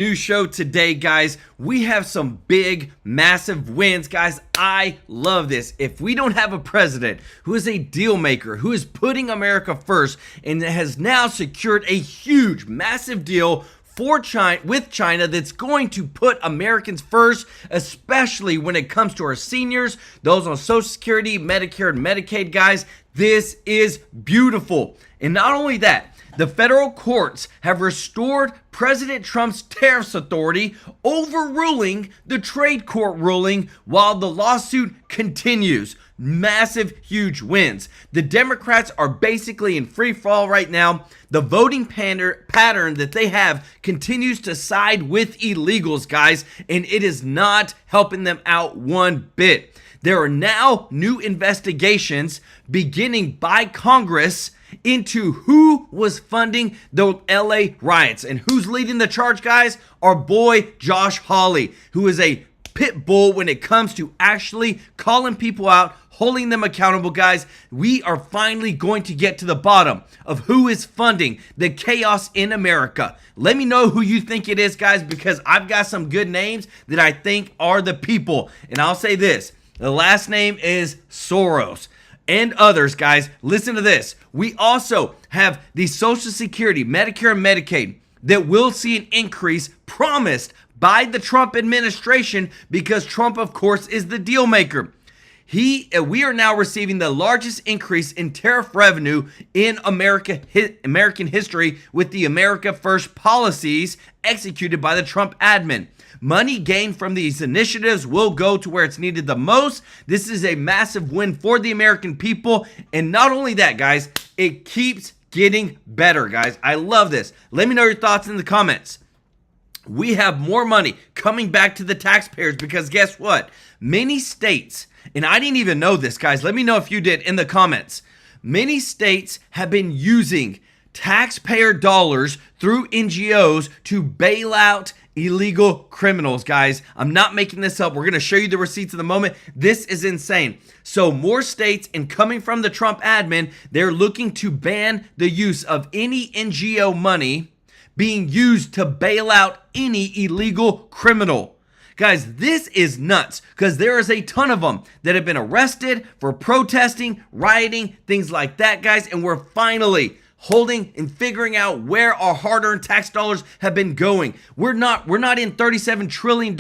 New show today, guys. We have some big, massive wins, guys. I love this. If we don't have a president who is a deal maker, who is putting America first, and has now secured a huge, massive deal for China, with China, that's going to put Americans first, especially when it comes to our seniors, those on Social Security, Medicare, and Medicaid, guys. This is beautiful. And not only that, the federal courts have restored President Trump's tariffs authority, overruling the trade court ruling while the lawsuit continues. Massive, huge wins. The Democrats are basically in free fall right now. The voting pattern that they have continues to side with illegals, guys, and it is not helping them out one bit. There are now new investigations beginning by Congress into who was funding the LA riots. And who's leading the charge, guys? Our boy Josh Hawley, who is a pit bull when it comes to actually calling people out, holding them accountable, guys. We are finally going to get to the bottom of who is funding the chaos in America. Let me know who you think it is, guys, because I've got some good names that I think are the people. And I'll say this, the last name is Soros. And others, guys, listen to this. We also have the Social Security, Medicare, and Medicaid that will see an increase promised by the Trump administration because Trump, of course, is the deal maker. We are now receiving the largest increase in tariff revenue in American history with the America First policies executed by the Trump admin. Money gained from these initiatives will go to where it's needed the most. This is a massive win for the American people. And not only that, guys, it keeps getting better, guys. I love this. Let me know your thoughts in the comments. We have more money coming back to the taxpayers because guess what? Many states, and I didn't even know this, guys. Let me know if you did in the comments. Many states have been using taxpayer dollars through NGOs to bail out illegal criminals, guys. I'm not making this up. We're going to show you the receipts in the moment. This is insane. So more states, and coming from the Trump admin, they're looking to ban the use of any NGO money being used to bail out any illegal criminal. Guys, this is nuts because there is a ton of them that have been arrested for protesting, rioting, things like that, guys. And we're finally holding and figuring out where our hard-earned tax dollars have been going. We're not in $37 trillion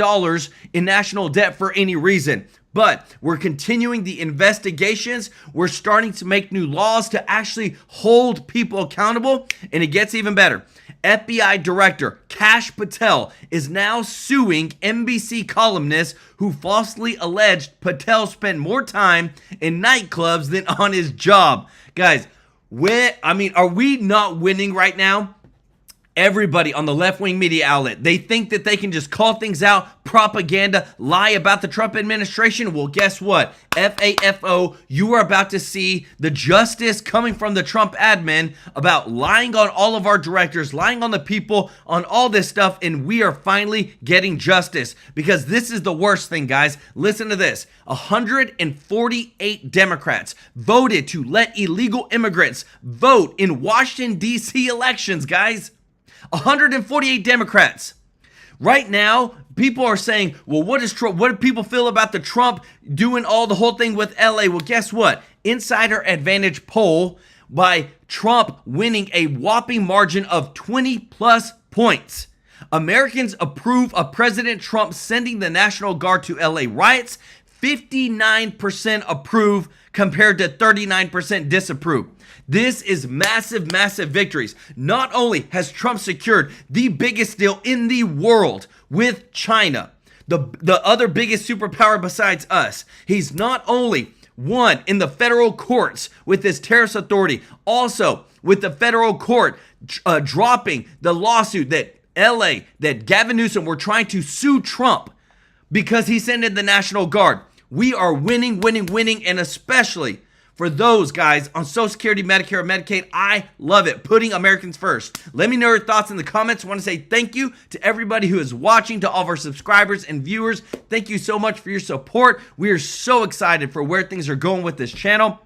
in national debt for any reason. But we're continuing the investigations. We're starting to make new laws to actually hold people accountable. And it gets even better. FBI Director Kash Patel is now suing NBC columnists who falsely alleged Patel spent more time in nightclubs than on his job. Guys, are we not winning right now? Everybody on the left-wing media outlet, they think that they can just call things out, propaganda, lie about the Trump administration. Well, guess what? FAFO, you are about to see the justice coming from the Trump admin about lying on all of our directors, lying on the people, on all this stuff, and we are finally getting justice because this is the worst thing, guys. Listen to this. 148 Democrats voted to let illegal immigrants vote in Washington, D.C. elections, guys. 148 Democrats. Right now, people are saying, well, what do people feel about the Trump doing the whole thing with LA? Well, guess what? Insider Advantage poll by Trump winning a whopping margin of 20 plus points. Americans approve of President Trump sending the National Guard to LA riots. 59% approve compared to 39% disapprove. This is massive, massive victories. Not only has Trump secured the biggest deal in the world with China, the other biggest superpower besides us, he's not only won in the federal courts with his tariffs authority, also with the federal court dropping the lawsuit that Gavin Newsom were trying to sue Trump because he sent in the National Guard. We are winning, and especially for those guys on Social Security, Medicare, Medicaid, I love it. Putting Americans first. Let me know your thoughts in the comments. I want to say thank you to everybody who is watching, to all of our subscribers and viewers. Thank you so much for your support. We are so excited for where things are going with this channel.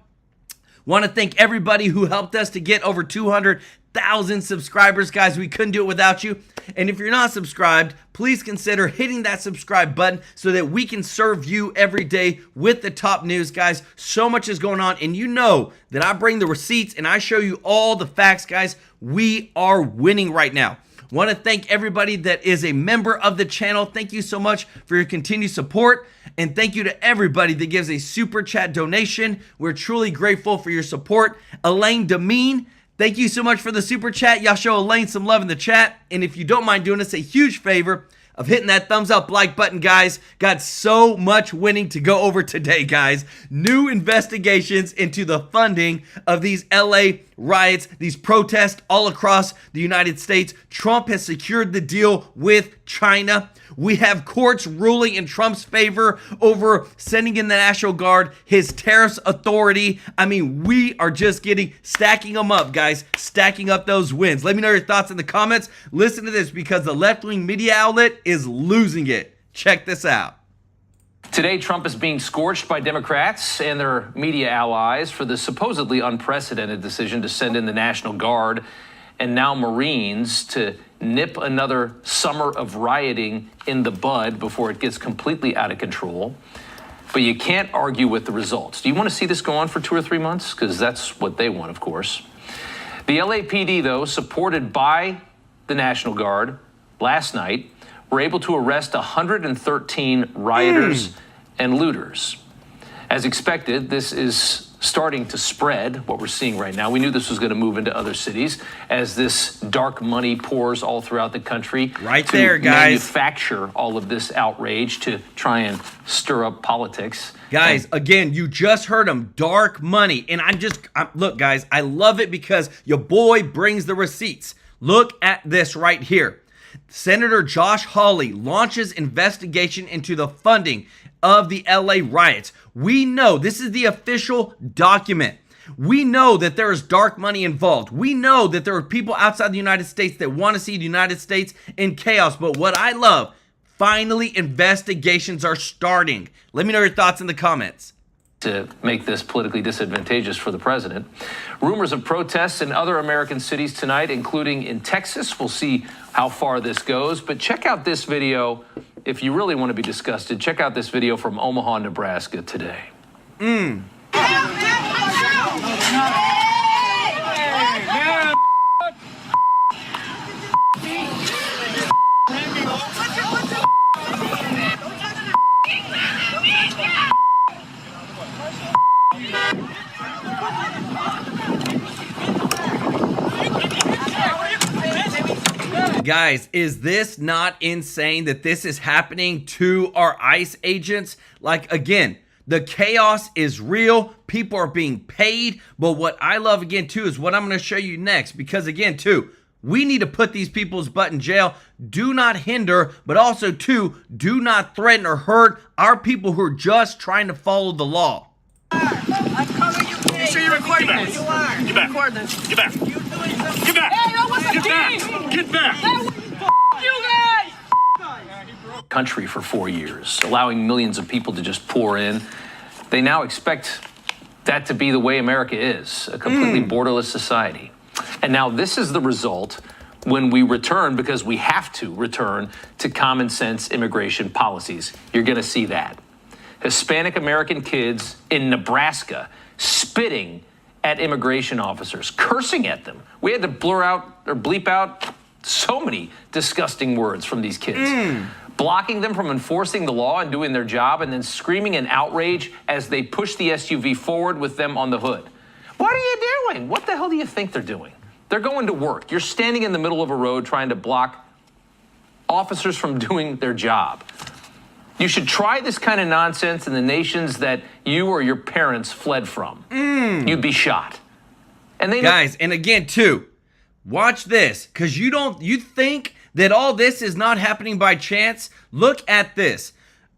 Want to thank everybody who helped us to get over 200,000 1,000 subscribers, guys. We couldn't do it without you. And if you're not subscribed, please consider hitting that subscribe button so that we can serve you every day with the top news, guys. So much is going on, and you know that I bring the receipts and I show you all the facts, guys. We are winning right now. Want to thank everybody that is a member of the channel. Thank you so much for your continued support. And thank you to everybody that gives a super chat donation. We're truly grateful for your support. Elaine Demeen, thank you so much for the super chat. Y'all show Elaine some love in the chat. And if you don't mind doing us a huge favor of hitting that thumbs up like button, guys. Got so much winning to go over today, guys. New investigations into the funding of these LA riots, these protests all across the United States. Trump has secured the deal with China. We have courts ruling in Trump's favor over sending in the National Guard, his tariffs authority. I mean, we are just stacking them up, guys. Stacking up those wins. Let me know your thoughts in the comments. Listen to this, because the left-wing media outlet is losing it. Check this out. Today, Trump is being scorched by Democrats and their media allies for the supposedly unprecedented decision to send in the National Guard and now Marines to nip another summer of rioting in the bud before it gets completely out of control. But you can't argue with the results. Do you want to see this go on for 2 or 3 months? Because that's what they want, of course. The LAPD, though, supported by the National Guard last night, were able to arrest 113 rioters and looters. As expected, this is starting to spread, what we're seeing right now. We knew this was going to move into other cities as this dark money pours all throughout the country. Right there, guys. Manufacture all of this outrage to try and stir up politics. Guys, again, you just heard him, dark money. And look, guys, I love it because your boy brings the receipts. Look at this right here. Senator Josh Hawley launches investigation into the funding of the LA riots. We know, this is the official document. We know that there is dark money involved. We know that there are people outside the United States that want to see the United States in chaos. But what I love, finally investigations are starting. Let me know your thoughts in the comments. To make this politically disadvantageous for the president. Rumors of protests in other American cities tonight, including in Texas. We'll see how far this goes. But check out this video. If you really want to be disgusted, check out this video from Omaha, Nebraska today. Guys, is this not insane that this is happening to our ICE agents? Like, again, the chaos is real. People are being paid. But what I love, again, too, is what I'm going to show you next. Because, again, too, we need to put these people's butt in jail. Do not hinder, but also, too, do not threaten or hurt our people who are just trying to follow the law. I'm calling you. Make sure you're recording this. You are. Get back. Record this. Get back. Get back. Hey, that was a game. Get back. You guys. Country for 4 years, allowing millions of people to just pour in. They now expect that to be the way America is, a completely borderless society. And now this is the result when we return, because we have to return to common sense immigration policies. You're going to see that. Hispanic American kids in Nebraska spitting at immigration officers, cursing at them. We had to blur out or bleep out so many disgusting words from these kids. Blocking them from enforcing the law and doing their job, and then screaming in outrage as they push the SUV forward with them on the hood. What are you doing? What the hell do you think they're doing? They're going to work. You're standing in the middle of a road trying to block officers from doing their job. You should try this kind of nonsense in the nations that you or your parents fled from. You'd be shot. And they Guys, and again, too, watch this, because you think that all this is not happening by chance. Look at this.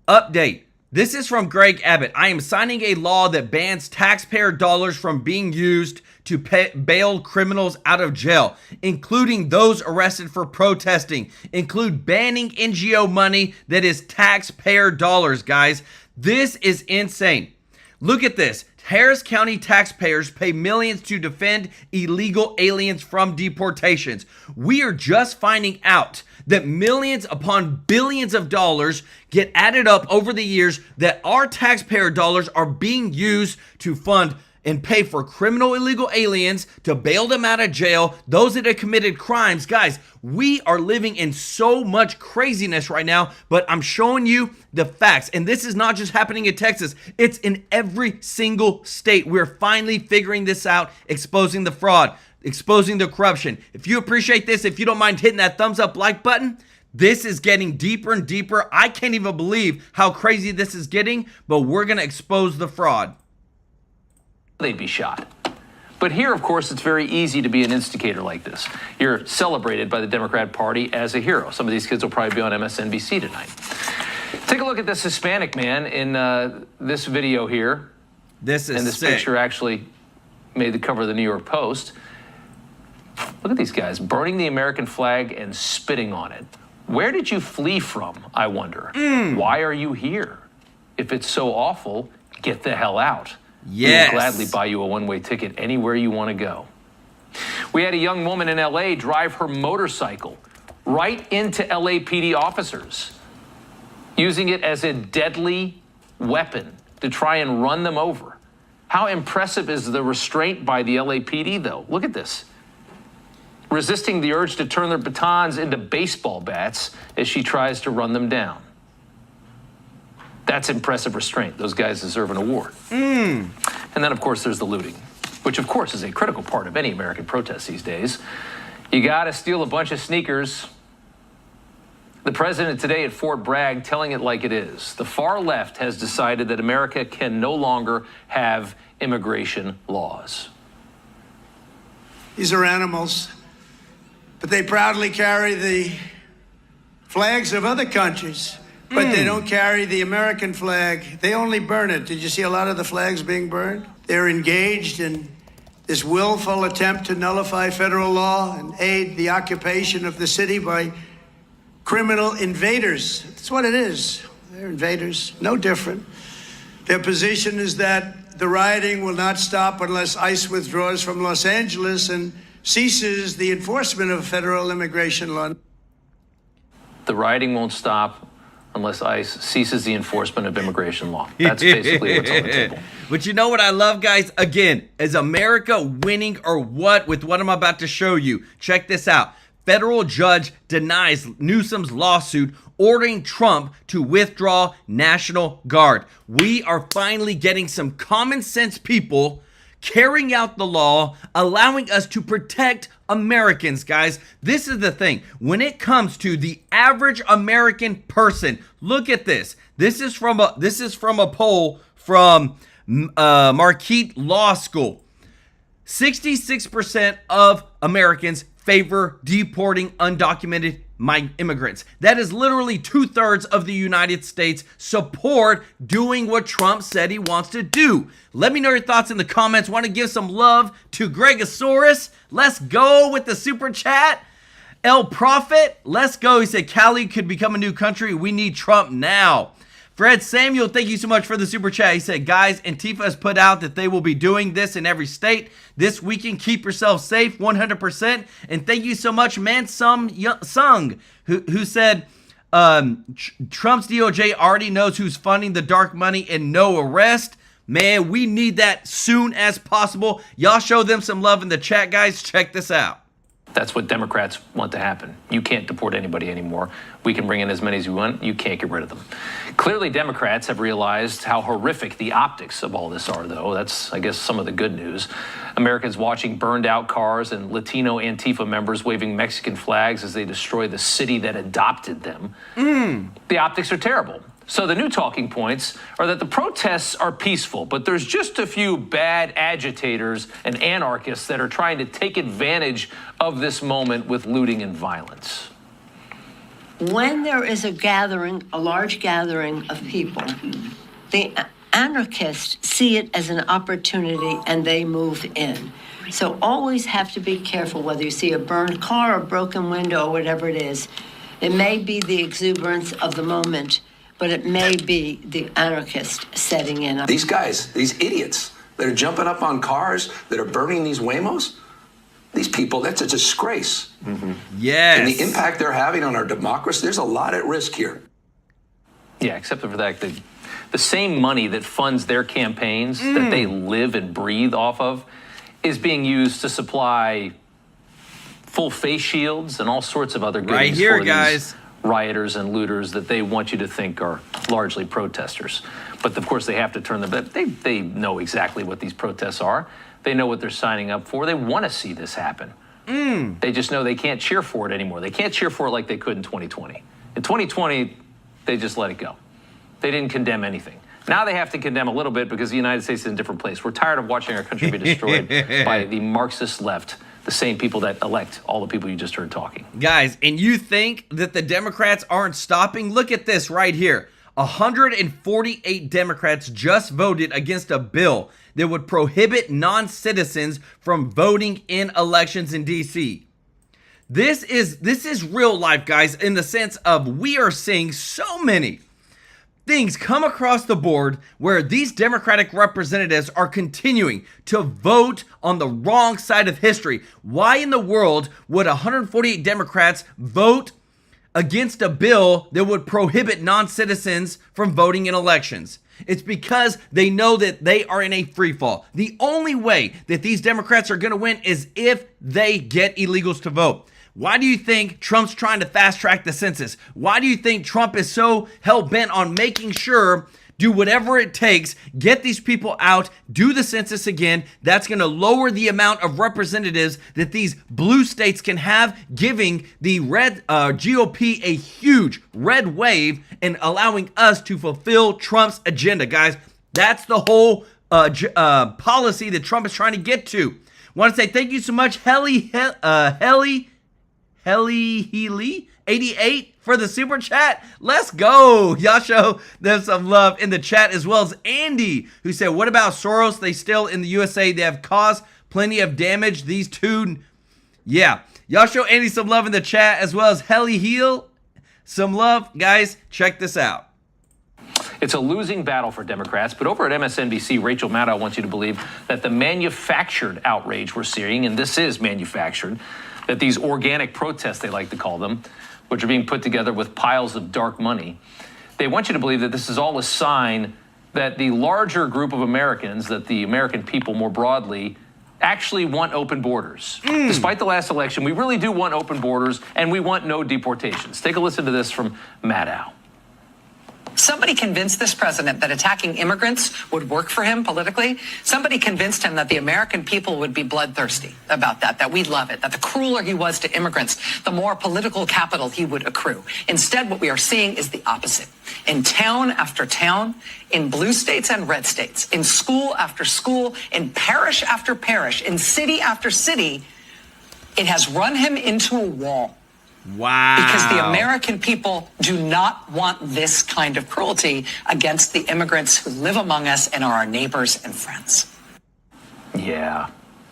Update. This is from Greg Abbott. I am signing a law that bans taxpayer dollars from being used to bail criminals out of jail, including those arrested for protesting. Include banning NGO money that is taxpayer dollars, guys. This is insane. Look at this. Harris County taxpayers pay millions to defend illegal aliens from deportations. We are just finding out that millions upon billions of dollars get added up over the years, that our taxpayer dollars are being used to fund and pay for criminal illegal aliens, to bail them out of jail, those that have committed crimes. Guys, we are living in so much craziness right now, but I'm showing you the facts. And this is not just happening in Texas. It's in every single state. We're finally figuring this out, exposing the fraud, exposing the corruption. If you appreciate this, if you don't mind hitting that thumbs up like button, this is getting deeper and deeper. I can't even believe how crazy this is getting, but we're going to expose the fraud. They'd be shot. But here, of course, it's very easy to be an instigator like this. You're celebrated by the Democrat Party as a hero. Some of these kids will probably be on MSNBC tonight. Take a look at this Hispanic man in this video here. This is And this sick. picture actually made the cover of the New York Post. Look at these guys burning the American flag and spitting on it. Where did you flee from, I wonder? Why are you here? If it's so awful, get the hell out. Yes. We will gladly buy you a one-way ticket anywhere you want to go. We had a young woman in L.A. drive her motorcycle right into LAPD officers, using it as a deadly weapon to try and run them over. How impressive is the restraint by the LAPD, though? Look at this. Resisting the urge to turn their batons into baseball bats as she tries to run them down. That's impressive restraint. Those guys deserve an award. And then, of course, there's the looting, which, of course, is a critical part of any American protest these days. You got to steal a bunch of sneakers. The president today at Fort Bragg telling it like it is. The far left has decided that America can no longer have immigration laws. These are animals, but they proudly carry the flags of other countries. But they don't carry the American flag. They only burn it. Did you see a lot of the flags being burned? They're engaged in this willful attempt to nullify federal law and aid the occupation of the city by criminal invaders. That's what it is. They're invaders, no different. Their position is that the rioting will not stop unless ICE withdraws from Los Angeles and ceases the enforcement of federal immigration law. The rioting won't stop unless ICE ceases the enforcement of immigration law. That's basically what's on the table. But you know what I love, guys? Again, is America winning or what with what I'm about to show you? Check this out. Federal judge denies Newsom's lawsuit ordering Trump to withdraw National Guard. We are finally getting some common sense people carrying out the law, allowing us to protect Americans, guys. This is the thing. When it comes to the average American person, look at this. This is from a poll from Marquette Law School. 66% of Americans favor deporting undocumented immigrants. That is literally 2/3 of the United States support doing what Trump said he wants to do. Let me know your thoughts in the comments. Want to give some love to Gregosaurus? Let's go with the super chat. El Prophet, let's go. He said Cali could become a new country. We need Trump now. Fred Samuel, thank you so much for the super chat. He said, guys, Antifa has put out that they will be doing this in every state this weekend. Keep yourself safe, 100%. And thank you so much, Mansum Sung, who said, Trump's DOJ already knows who's funding the dark money and no arrest. Man, we need that soon as possible. Y'all show them some love in the chat, guys. Check this out. That's what Democrats want to happen. You can't deport anybody anymore. We can bring in as many as we want. You can't get rid of them. Clearly, Democrats have realized how horrific the optics of all this are, though. That's, I guess, some of the good news. Americans watching burned out cars and Latino Antifa members waving Mexican flags as they destroy the city that adopted them. The optics are terrible. So the new talking points are that the protests are peaceful, but there's just a few bad agitators and anarchists that are trying to take advantage of this moment with looting and violence. When there is a gathering, a large gathering of people, the anarchists see it as an opportunity and they move in. So always have to be careful whether you see a burned car or broken window or whatever it is. It may be the exuberance of the moment, but it may be the anarchist setting in. These guys, these idiots, that are jumping up on cars, that are burning these Waymos. These people, that's a disgrace. Yes. And the impact they're having on our democracy, there's a lot at risk here. Yeah, except for that, the same money that funds their campaigns, that they live and breathe off of, is being used to supply full face shields and all sorts of other goodies right here, for guys. These rioters and looters that they want you to think are largely protesters. But of course, they have to turn them. They know exactly what these protests are. They know what they're signing up for. They want to see this happen. They just know they can't cheer for it anymore. They can't cheer for it like they could in 2020. In 2020, they just let it go. They didn't condemn anything. Now they have to condemn a little bit because the United States is in a different place. We're tired of watching our country be destroyed by the Marxist left, the same people that elect all the people you just heard talking. Guys, and you think that the Democrats aren't stopping? Look at this right here. 148 Democrats just voted against a bill that would prohibit non-citizens from voting in elections in D.C. This is real life, guys, in the sense of we are seeing so many things come across the board where these Democratic representatives are continuing to vote on the wrong side of history. Why in the world would 148 Democrats vote against a bill that would prohibit non-citizens from voting in elections? It's because they know that they are in a free fall. The only way that these Democrats are going to win is if they get illegals to vote. Why do you think Trump's trying to fast track the census? Why do you think Trump is so hell-bent on making sure, do whatever it takes, get these people out, do the census again? That's going to lower the amount of representatives that these blue states can have, giving the red GOP a huge red wave and allowing us to fulfill Trump's agenda, guys. That's the whole policy that Trump is trying to get to. Want to say thank you so much, Healy 88 for the super chat. Let's go. Y'all show them some love in the chat, as well as Andy, who said, what about Soros? They still in the USA. They have caused plenty of damage. These two. Yeah. Y'all show Andy some love in the chat, as well as Helly Heel. Some love. Guys, check this out. It's a losing battle for Democrats, but over at MSNBC, Rachel Maddow wants you to believe that the manufactured outrage we're seeing, and this is manufactured, that these organic protests, they like to call them, which are being put together with piles of dark money, they want you to believe that this is all a sign that the larger group of Americans, that the American people more broadly, actually want open borders. Despite the last election, we really do want open borders, and we want no deportations. Take a listen to this from Maddow. Somebody convinced this president that attacking immigrants would work for him politically. Somebody convinced him that the American people would be bloodthirsty about that we'd love it, that the crueler he was to immigrants, the more political capital he would accrue. Instead, what we are seeing is the opposite. In town after town, in blue states and red states, in school after school, in parish after parish, in city after city, it has run him into a wall. Wow. Because the American people do not want this kind of cruelty against the immigrants who live among us and are our neighbors and friends. Yeah.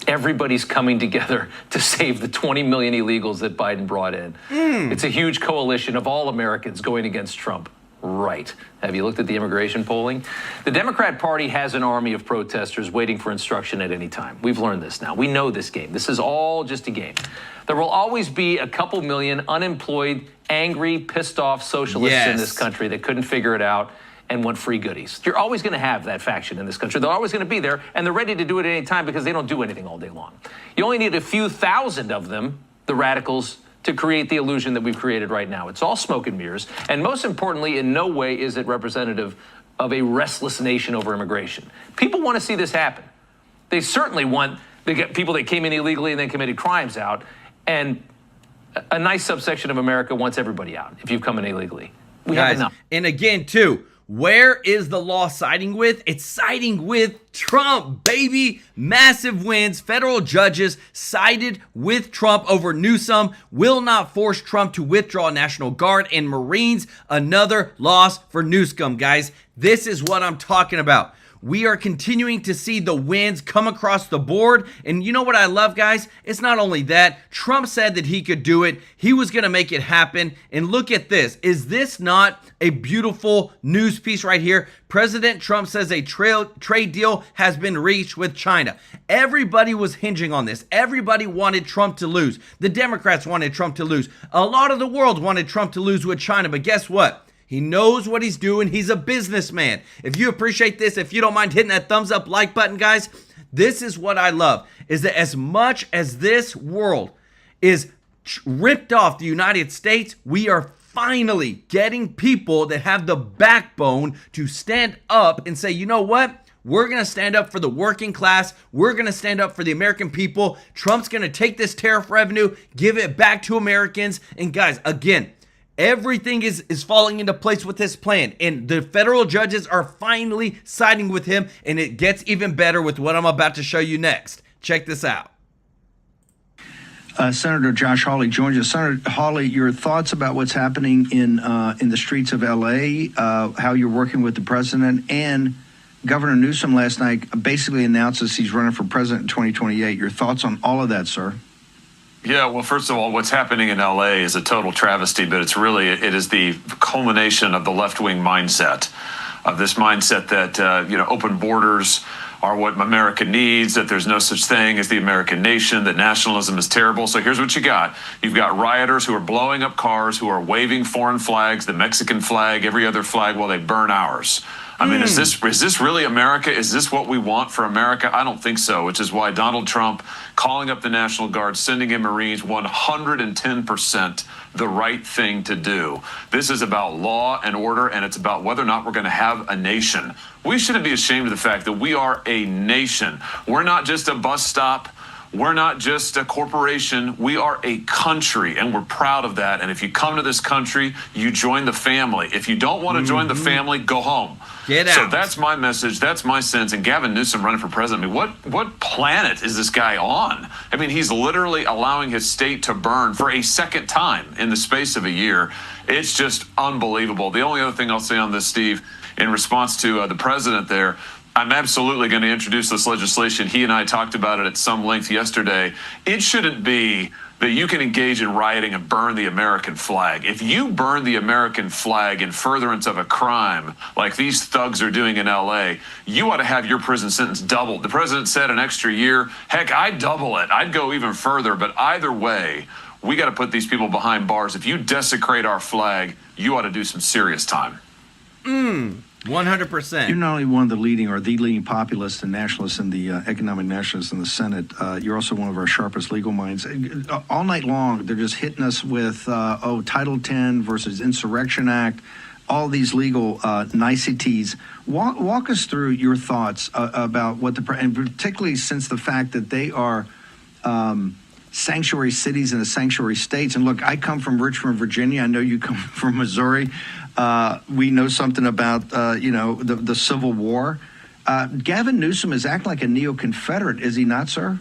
Everybody's coming together to save the 20 million illegals that Biden brought in. It's a huge coalition of all Americans going against Trump. Right. Have you looked at the immigration polling? The Democrat Party has an army of protesters waiting for instruction at any time. We've learned this now. We know this game. This is all just a game. There will always be a couple million unemployed, angry, pissed off socialists in this country that couldn't figure it out and want free goodies. You're always going to have that faction in this country. They're always going to be there, and they're ready to do it at any time because they don't do anything all day long. You only need a few thousand of them, the radicals, to create the illusion that we've created right now. It's all smoke and mirrors. And most importantly, in no way is it representative of a restless nation over immigration. People want to see this happen. They certainly want to get people that came in illegally and then committed crimes out. And a nice subsection of America wants everybody out if you've come in illegally. We have enough. And again, too, where is the law siding with? It's siding with Trump, baby. Massive wins. Federal judges sided with Trump over Newsom. Will not force Trump to withdraw National Guard and Marines. Another loss for Newsom, guys. This is what I'm talking about. We are continuing to see the wins come across the board. And you know what I love, guys? It's not only that. Trump said that he could do it. He was going to make it happen. And look at this. Is this not a beautiful news piece right here? President Trump says a trade deal has been reached with China. Everybody was hinging on this. Everybody wanted Trump to lose. The Democrats wanted Trump to lose. A lot of the world wanted Trump to lose with China. But guess what? He knows what he's doing. He's a businessman. If you appreciate this, if you don't mind hitting that thumbs up like button, guys, this is what I love, is that as much as this world is ripped off the United States, we are finally getting people that have the backbone to stand up and say, you know what? We're going to stand up for the working class. We're going to stand up for the American people. Trump's going to take this tariff revenue, give it back to Americans. And guys, again, everything is falling into place with this plan. And the federal judges are finally siding with him. And it gets even better with what I'm about to show you next. Check this out. Senator Josh Hawley joins us. Senator Hawley, your thoughts about what's happening in the streets of L.A., how you're working with the president, and Governor Newsom last night basically announces he's running for president in 2028. Your thoughts on all of that, sir? Yeah, well, first of all, what's happening in L.A. is a total travesty, but it is the culmination of the left-wing mindset, of this mindset that, open borders are what America needs, that there's no such thing as the American nation, that nationalism is terrible. So here's what you got. You've got rioters who are blowing up cars, who are waving foreign flags, the Mexican flag, every other flag, while they burn ours. I mean, is this really America? Is this what we want for America? I don't think so, which is why Donald Trump calling up the National Guard, sending in Marines, 110% the right thing to do. This is about law and order, and it's about whether or not we're going to have a nation. We shouldn't be ashamed of the fact that we are a nation. We're not just a bus stop. We're not just a corporation. We are a country, and we're proud of that. And if you come to this country, you join the family. If you don't want to join the family, go home. Get out. So that's my message. That's my sense. And Gavin Newsom running for president. I mean, what planet is this guy on? I mean, he's literally allowing his state to burn for a second time in the space of a year. It's just unbelievable. The only other thing I'll say on this, Steve, in response to the president there, I'm absolutely going to introduce this legislation. He and I talked about it at some length yesterday. It shouldn't be that you can engage in rioting and burn the American flag. If you burn the American flag in furtherance of a crime like these thugs are doing in L.A., you ought to have your prison sentence doubled. The president said an extra year. Heck, I'd double it. I'd go even further. But either way, we got to put these people behind bars. If you desecrate our flag, you ought to do some serious time. 100%. You're not only one of the leading or the leading populists and nationalists in the economic nationalists in the Senate, you're also one of our sharpest legal minds. All night long, they're just hitting us with, Title 10 versus Insurrection Act, all these legal niceties. Walk us through your thoughts about what and particularly since the fact that they are sanctuary cities and the sanctuary states. And look, I come from Richmond, Virginia. I know you come from Missouri. We know something about, the Civil War. Gavin Newsom is acting like a neo-Confederate, is he not, sir?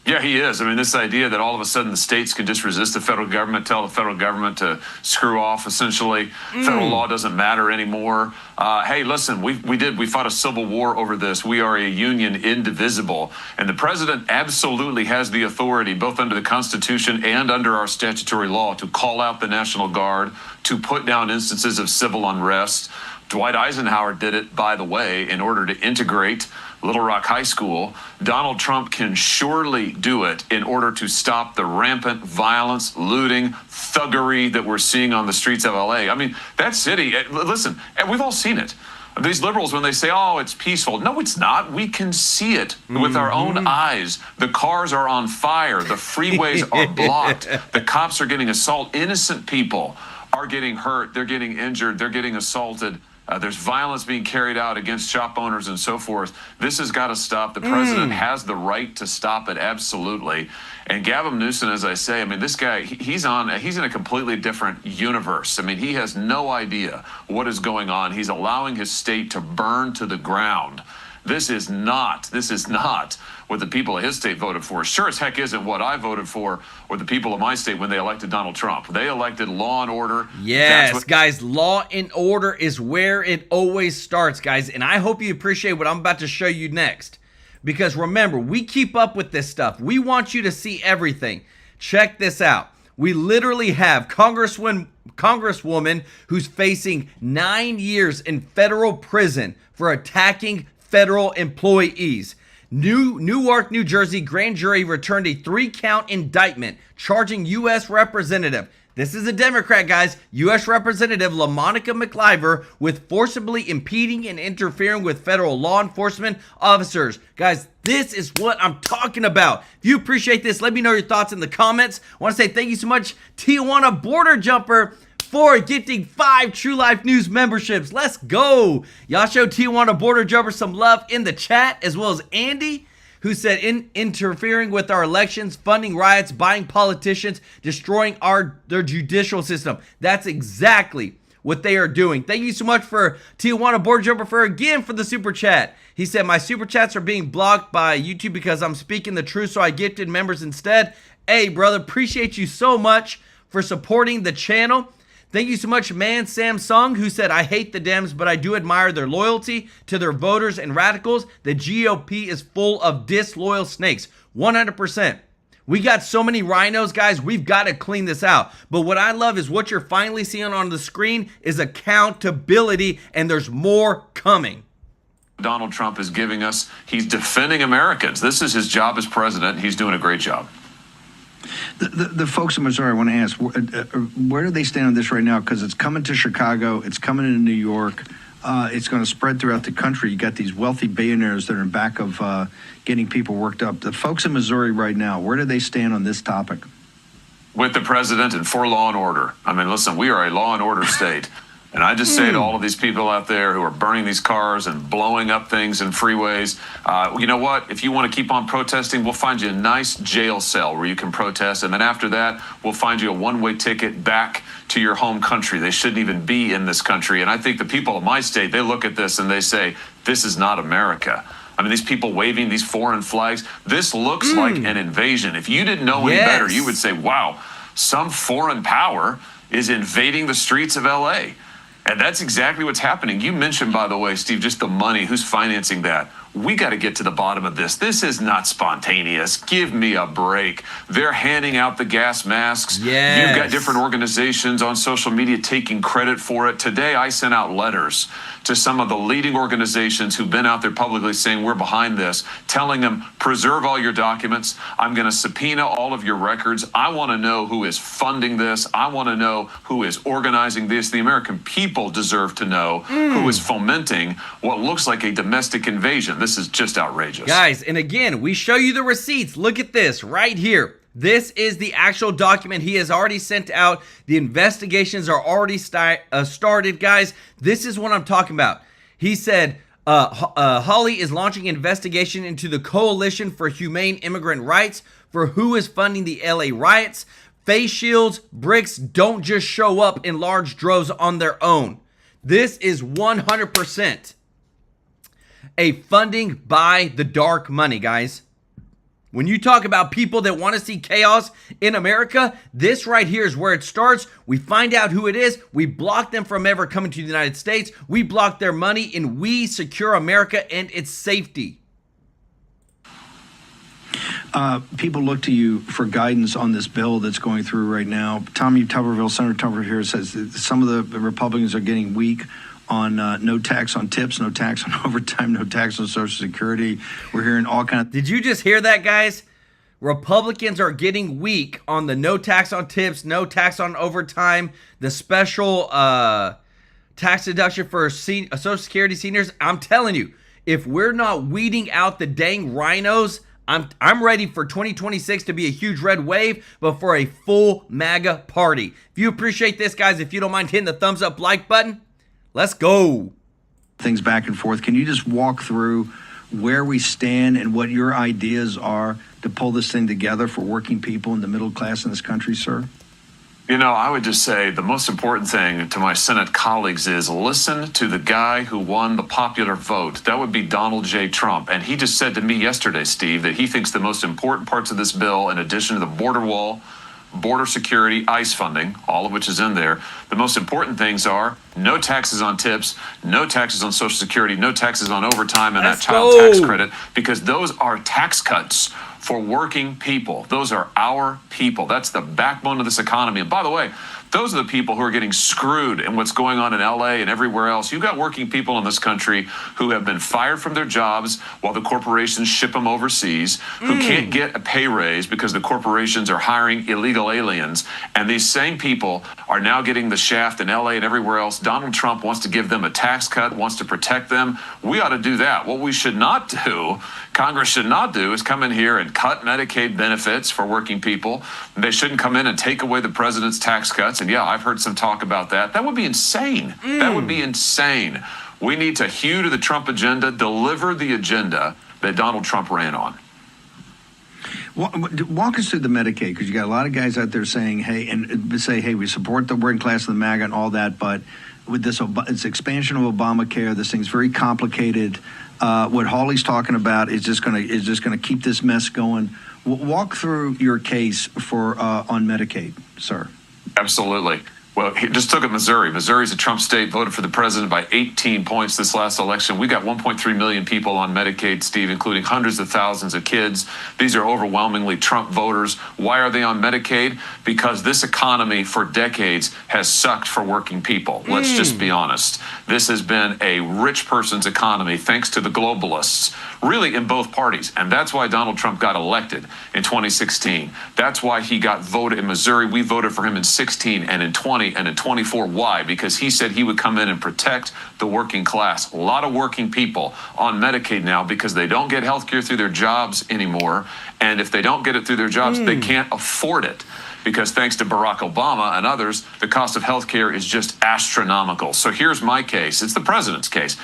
Yeah, he is. I mean, this idea that all of a sudden the states can just resist the federal government, tell the federal government to screw off, essentially. Federal law doesn't matter anymore. Hey, listen, we fought a civil war over this. We are a union indivisible. And the president absolutely has the authority, both under the Constitution and under our statutory law, to call out the National Guard, to put down instances of civil unrest. Dwight Eisenhower did it, by the way, in order to integrate Little Rock High School. Donald Trump can surely do it in order to stop the rampant violence, looting, thuggery that we're seeing on the streets of L.A. I mean, that city, listen, and we've all seen it. These liberals, when they say, oh, it's peaceful. No, it's not. We can see it with our own eyes. The cars are on fire. The freeways are blocked. The cops are getting assaulted. Innocent people are getting hurt. They're getting injured. They're getting assaulted. There's violence being carried out against shop owners and so forth. This has got to stop. The president has the right to stop it, absolutely. And Gavin Newsom, as I say, I mean, this guy, he's in a completely different universe. I mean, he has no idea what is going on. He's allowing his state to burn to the ground. This is not what the people of his state voted for. Sure as heck isn't what I voted for or the people of my state when they elected Donald Trump. They elected law and order. Yes, guys, law and order is where it always starts, guys. And I hope you appreciate what I'm about to show you next. Because remember, we keep up with this stuff. We want you to see everything. Check this out. We literally have Congresswoman who's facing 9 years in federal prison for attacking federal employees. Newark, New Jersey grand jury returned a 3-count indictment charging U.S. Representative, this is a Democrat, guys, U.S. Representative LaMonica McIver with forcibly impeding and interfering with federal law enforcement officers. Guys, this is what I'm talking about. If you appreciate this, let me know your thoughts in the comments. I want to say thank you so much, Tijuana Border Jumper, for gifting 5 TrueLife News memberships. Let's go. Y'all show Tijuana Border Jumper some love in the chat, as well as Andy, who said interfering with our elections, funding riots, buying politicians, destroying their judicial system. That's exactly what they are doing. Thank you so much for Tijuana Border Jumper for the super chat. He said, my super chats are being blocked by YouTube because I'm speaking the truth, so I gifted members instead. Hey, brother, appreciate you so much for supporting the channel. Thank you so much, Man Samsung, who said, I hate the Dems, but I do admire their loyalty to their voters and radicals. The GOP is full of disloyal snakes. 100%. We got so many rhinos, guys. We've got to clean this out. But what I love is what you're finally seeing on the screen is accountability, and there's more coming. Donald Trump is giving us, he's defending Americans. This is his job as president. He's doing a great job. The folks in Missouri, I want to ask, where do they stand on this right now? Because it's coming to Chicago, it's coming into New York, it's going to spread throughout the country. You got these wealthy billionaires that are in back of getting people worked up. The folks in Missouri right now, where do they stand on this topic? With the president and for law and order. I mean, listen, we are a law and order state. And I just say to all of these people out there who are burning these cars and blowing up things in freeways, you know what? If you want to keep on protesting, we'll find you a nice jail cell where you can protest. And then after that, we'll find you a one-way ticket back to your home country. They shouldn't even be in this country. And I think the people of my state, they look at this and they say, this is not America. I mean, these people waving these foreign flags, this looks like an invasion. If you didn't know any better, you would say, wow, some foreign power is invading the streets of L.A., and that's exactly what's happening. You mentioned, by the way, Steve, just the money. Who's financing that? We got to get to the bottom of this. This is not spontaneous. Give me a break. They're handing out the gas masks. Yes. You've got different organizations on social media taking credit for it. Today, I sent out letters to some of the leading organizations who've been out there publicly saying we're behind this, telling them, preserve all your documents. I'm going to subpoena all of your records. I want to know who is funding this. I want to know who is organizing this. The American people deserve to know who is fomenting what looks like a domestic invasion. This is just outrageous. Guys, and again, we show you the receipts. Look at this right here. This is the actual document he has already sent out. The investigations are already started, guys. This is what I'm talking about. He said, Hawley is launching investigation into the Coalition for Humane Immigrant Rights for who is funding the LA riots. Face shields, bricks don't just show up in large droves on their own. This is 100% a funding by the dark money, guys. When you talk about people that want to see chaos in America, this right here is where it starts. We find out who it is. We block them from ever coming to the United States. We block their money, and we secure America and its safety. People look to you for guidance on this bill that's going through right now. Tommy Tuberville, Senator Tuberville, says that some of the Republicans are getting weak on no tax on tips, no tax on overtime, no tax on Social Security. We're hearing all kinds of... Did you just hear that, guys? Republicans are getting weak on the no tax on tips, no tax on overtime, the special tax deduction for Social Security seniors. I'm telling you, if we're not weeding out the dang rhinos, I'm ready for 2026 to be a huge red wave, but for a full MAGA party. If you appreciate this, guys, if you don't mind hitting the thumbs up like button, let's go. Things back and forth. Can you just walk through where we stand and what your ideas are to pull this thing together for working people in the middle class in this country, sir? I would just say the most important thing to my Senate colleagues is listen to the guy who won the popular vote. That would be Donald J. Trump. And he just said to me yesterday, Steve, that he thinks the most important parts of this bill, in addition to the border wall, border security, ICE funding, all of which is in there, the most important things are no taxes on tips, no taxes on Social Security, no taxes on overtime and that child tax credit, because those are tax cuts for working people. Those are our people. That's the backbone of this economy. And by the way, those are the people who are getting screwed in what's going on in LA and everywhere else. You've got working people in this country who have been fired from their jobs while the corporations ship them overseas, who can't get a pay raise because the corporations are hiring illegal aliens. And these same people are now getting the shaft in LA and everywhere else. Donald Trump wants to give them a tax cut, wants to protect them. We ought to do that. What we should not do, Congress should not do, is come in here and cut Medicaid benefits for working people. They shouldn't come in and take away the president's tax cuts. And yeah, I've heard some talk about that. That would be insane. That would be insane. We need to hew to the Trump agenda, deliver the agenda that Donald Trump ran on. Walk us through the Medicaid, because you got a lot of guys out there saying, hey, we support the working class and the MAGA and all that, but with this expansion of Obamacare, this thing's very complicated. What Hawley's talking about is just going to keep this mess going. Walk through your case for on Medicaid, sir. Absolutely. Well, he just took at Missouri. Missouri's a Trump state, voted for the president by 18 points this last election. We got 1.3 million people on Medicaid, Steve, including hundreds of thousands of kids. These are overwhelmingly Trump voters. Why are they on Medicaid? Because this economy for decades has sucked for working people. Let's just be honest. This has been a rich person's economy thanks to the globalists, really in both parties. And that's why Donald Trump got elected in 2016. That's why he got voted in Missouri. We voted for him in 16 and in 20 and in 24. Why? Because he said he would come in and protect the working class. A lot of working people on Medicaid now because they don't get health care through their jobs anymore. And if they don't get it through their jobs, they can't afford it. Because thanks to Barack Obama and others, the cost of health care is just astronomical. So here's my case. It's the president's case.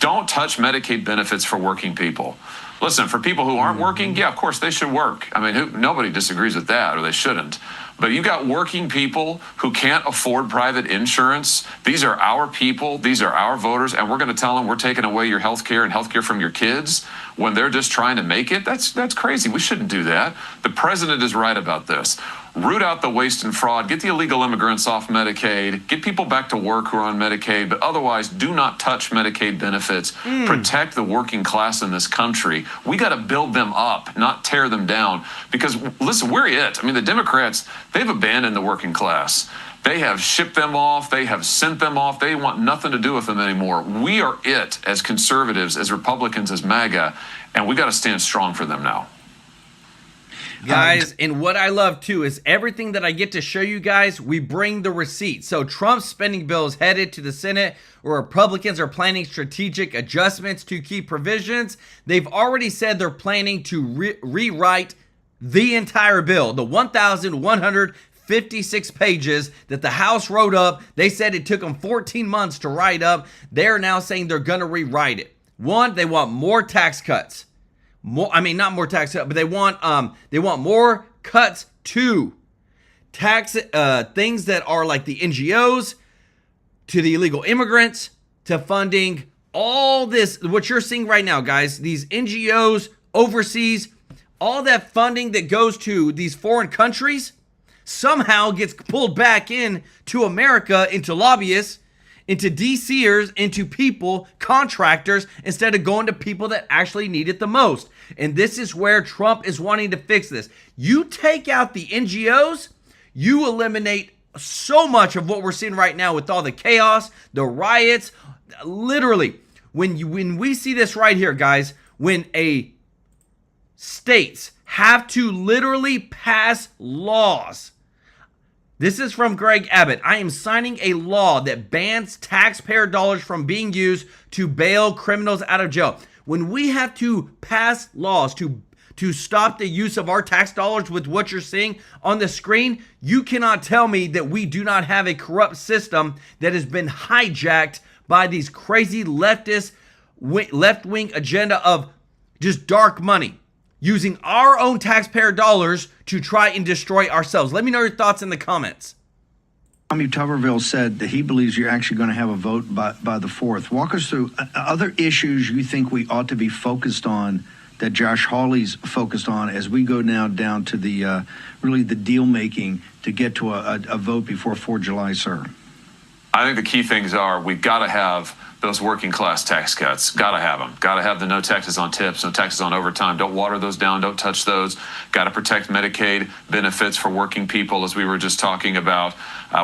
Don't touch Medicaid benefits for working people. Listen, for people who aren't working, yeah, of course, they should work. I mean, nobody disagrees with that, or they shouldn't. But you got working people who can't afford private insurance. These are our people. These are our voters. And we're going to tell them we're taking away your health care and health care from your kids when they're just trying to make it. That's crazy. We shouldn't do that. The president is right about this. Root out the waste and fraud. Get the illegal immigrants off Medicaid. Get people back to work who are on Medicaid. But otherwise, do not touch Medicaid benefits. Protect the working class in this country. We got to build them up, not tear them down. Because, listen, we're it. I mean, the Democrats, they've abandoned the working class. They have shipped them off. They have sent them off. They want nothing to do with them anymore. We are it as conservatives, as Republicans, as MAGA, and we got to stand strong for them now. Guys, and what I love too is everything that I get to show you guys, we bring the receipts. So Trump's spending bill is headed to the Senate, where Republicans are planning strategic adjustments to key provisions. They've already said they're planning to rewrite the entire bill, the 1,156 pages that the House wrote up. They said it took them 14 months to write up. They're now saying they're going to rewrite it. One, they want more tax cuts. Not more tax cuts, but they want more cuts to tax things that are like the NGOs, to the illegal immigrants, to funding all this, what you're seeing right now, guys, these NGOs overseas, all that funding that goes to these foreign countries somehow gets pulled back in to America, into lobbyists, into DCers, into people, contractors, instead of going to people that actually need it the most. And this is where Trump is wanting to fix this. You take out the NGOs, you eliminate so much of what we're seeing right now with all the chaos, the riots. Literally, when we see this right here, guys, when states have to literally pass laws. This is from Greg Abbott. I am signing a law that bans taxpayer dollars from being used to bail criminals out of jail. When we have to pass laws to stop the use of our tax dollars with what you're seeing on the screen, you cannot tell me that we do not have a corrupt system that has been hijacked by these crazy leftist, left-wing agenda of just dark money, using our own taxpayer dollars to try and destroy ourselves. Let me know your thoughts in the comments. Tommy Tuberville said that he believes you're actually going to have a vote by the 4th. Walk us through other issues you think we ought to be focused on that Josh Hawley's focused on as we go now down to the really the deal making to get to a vote before 4 July, sir. I think the key things are we've got to have those working class tax cuts. Got to have them. Got to have the no taxes on tips, no taxes on overtime. Don't water those down. Don't touch those. Got to protect Medicaid benefits for working people, as we were just talking about.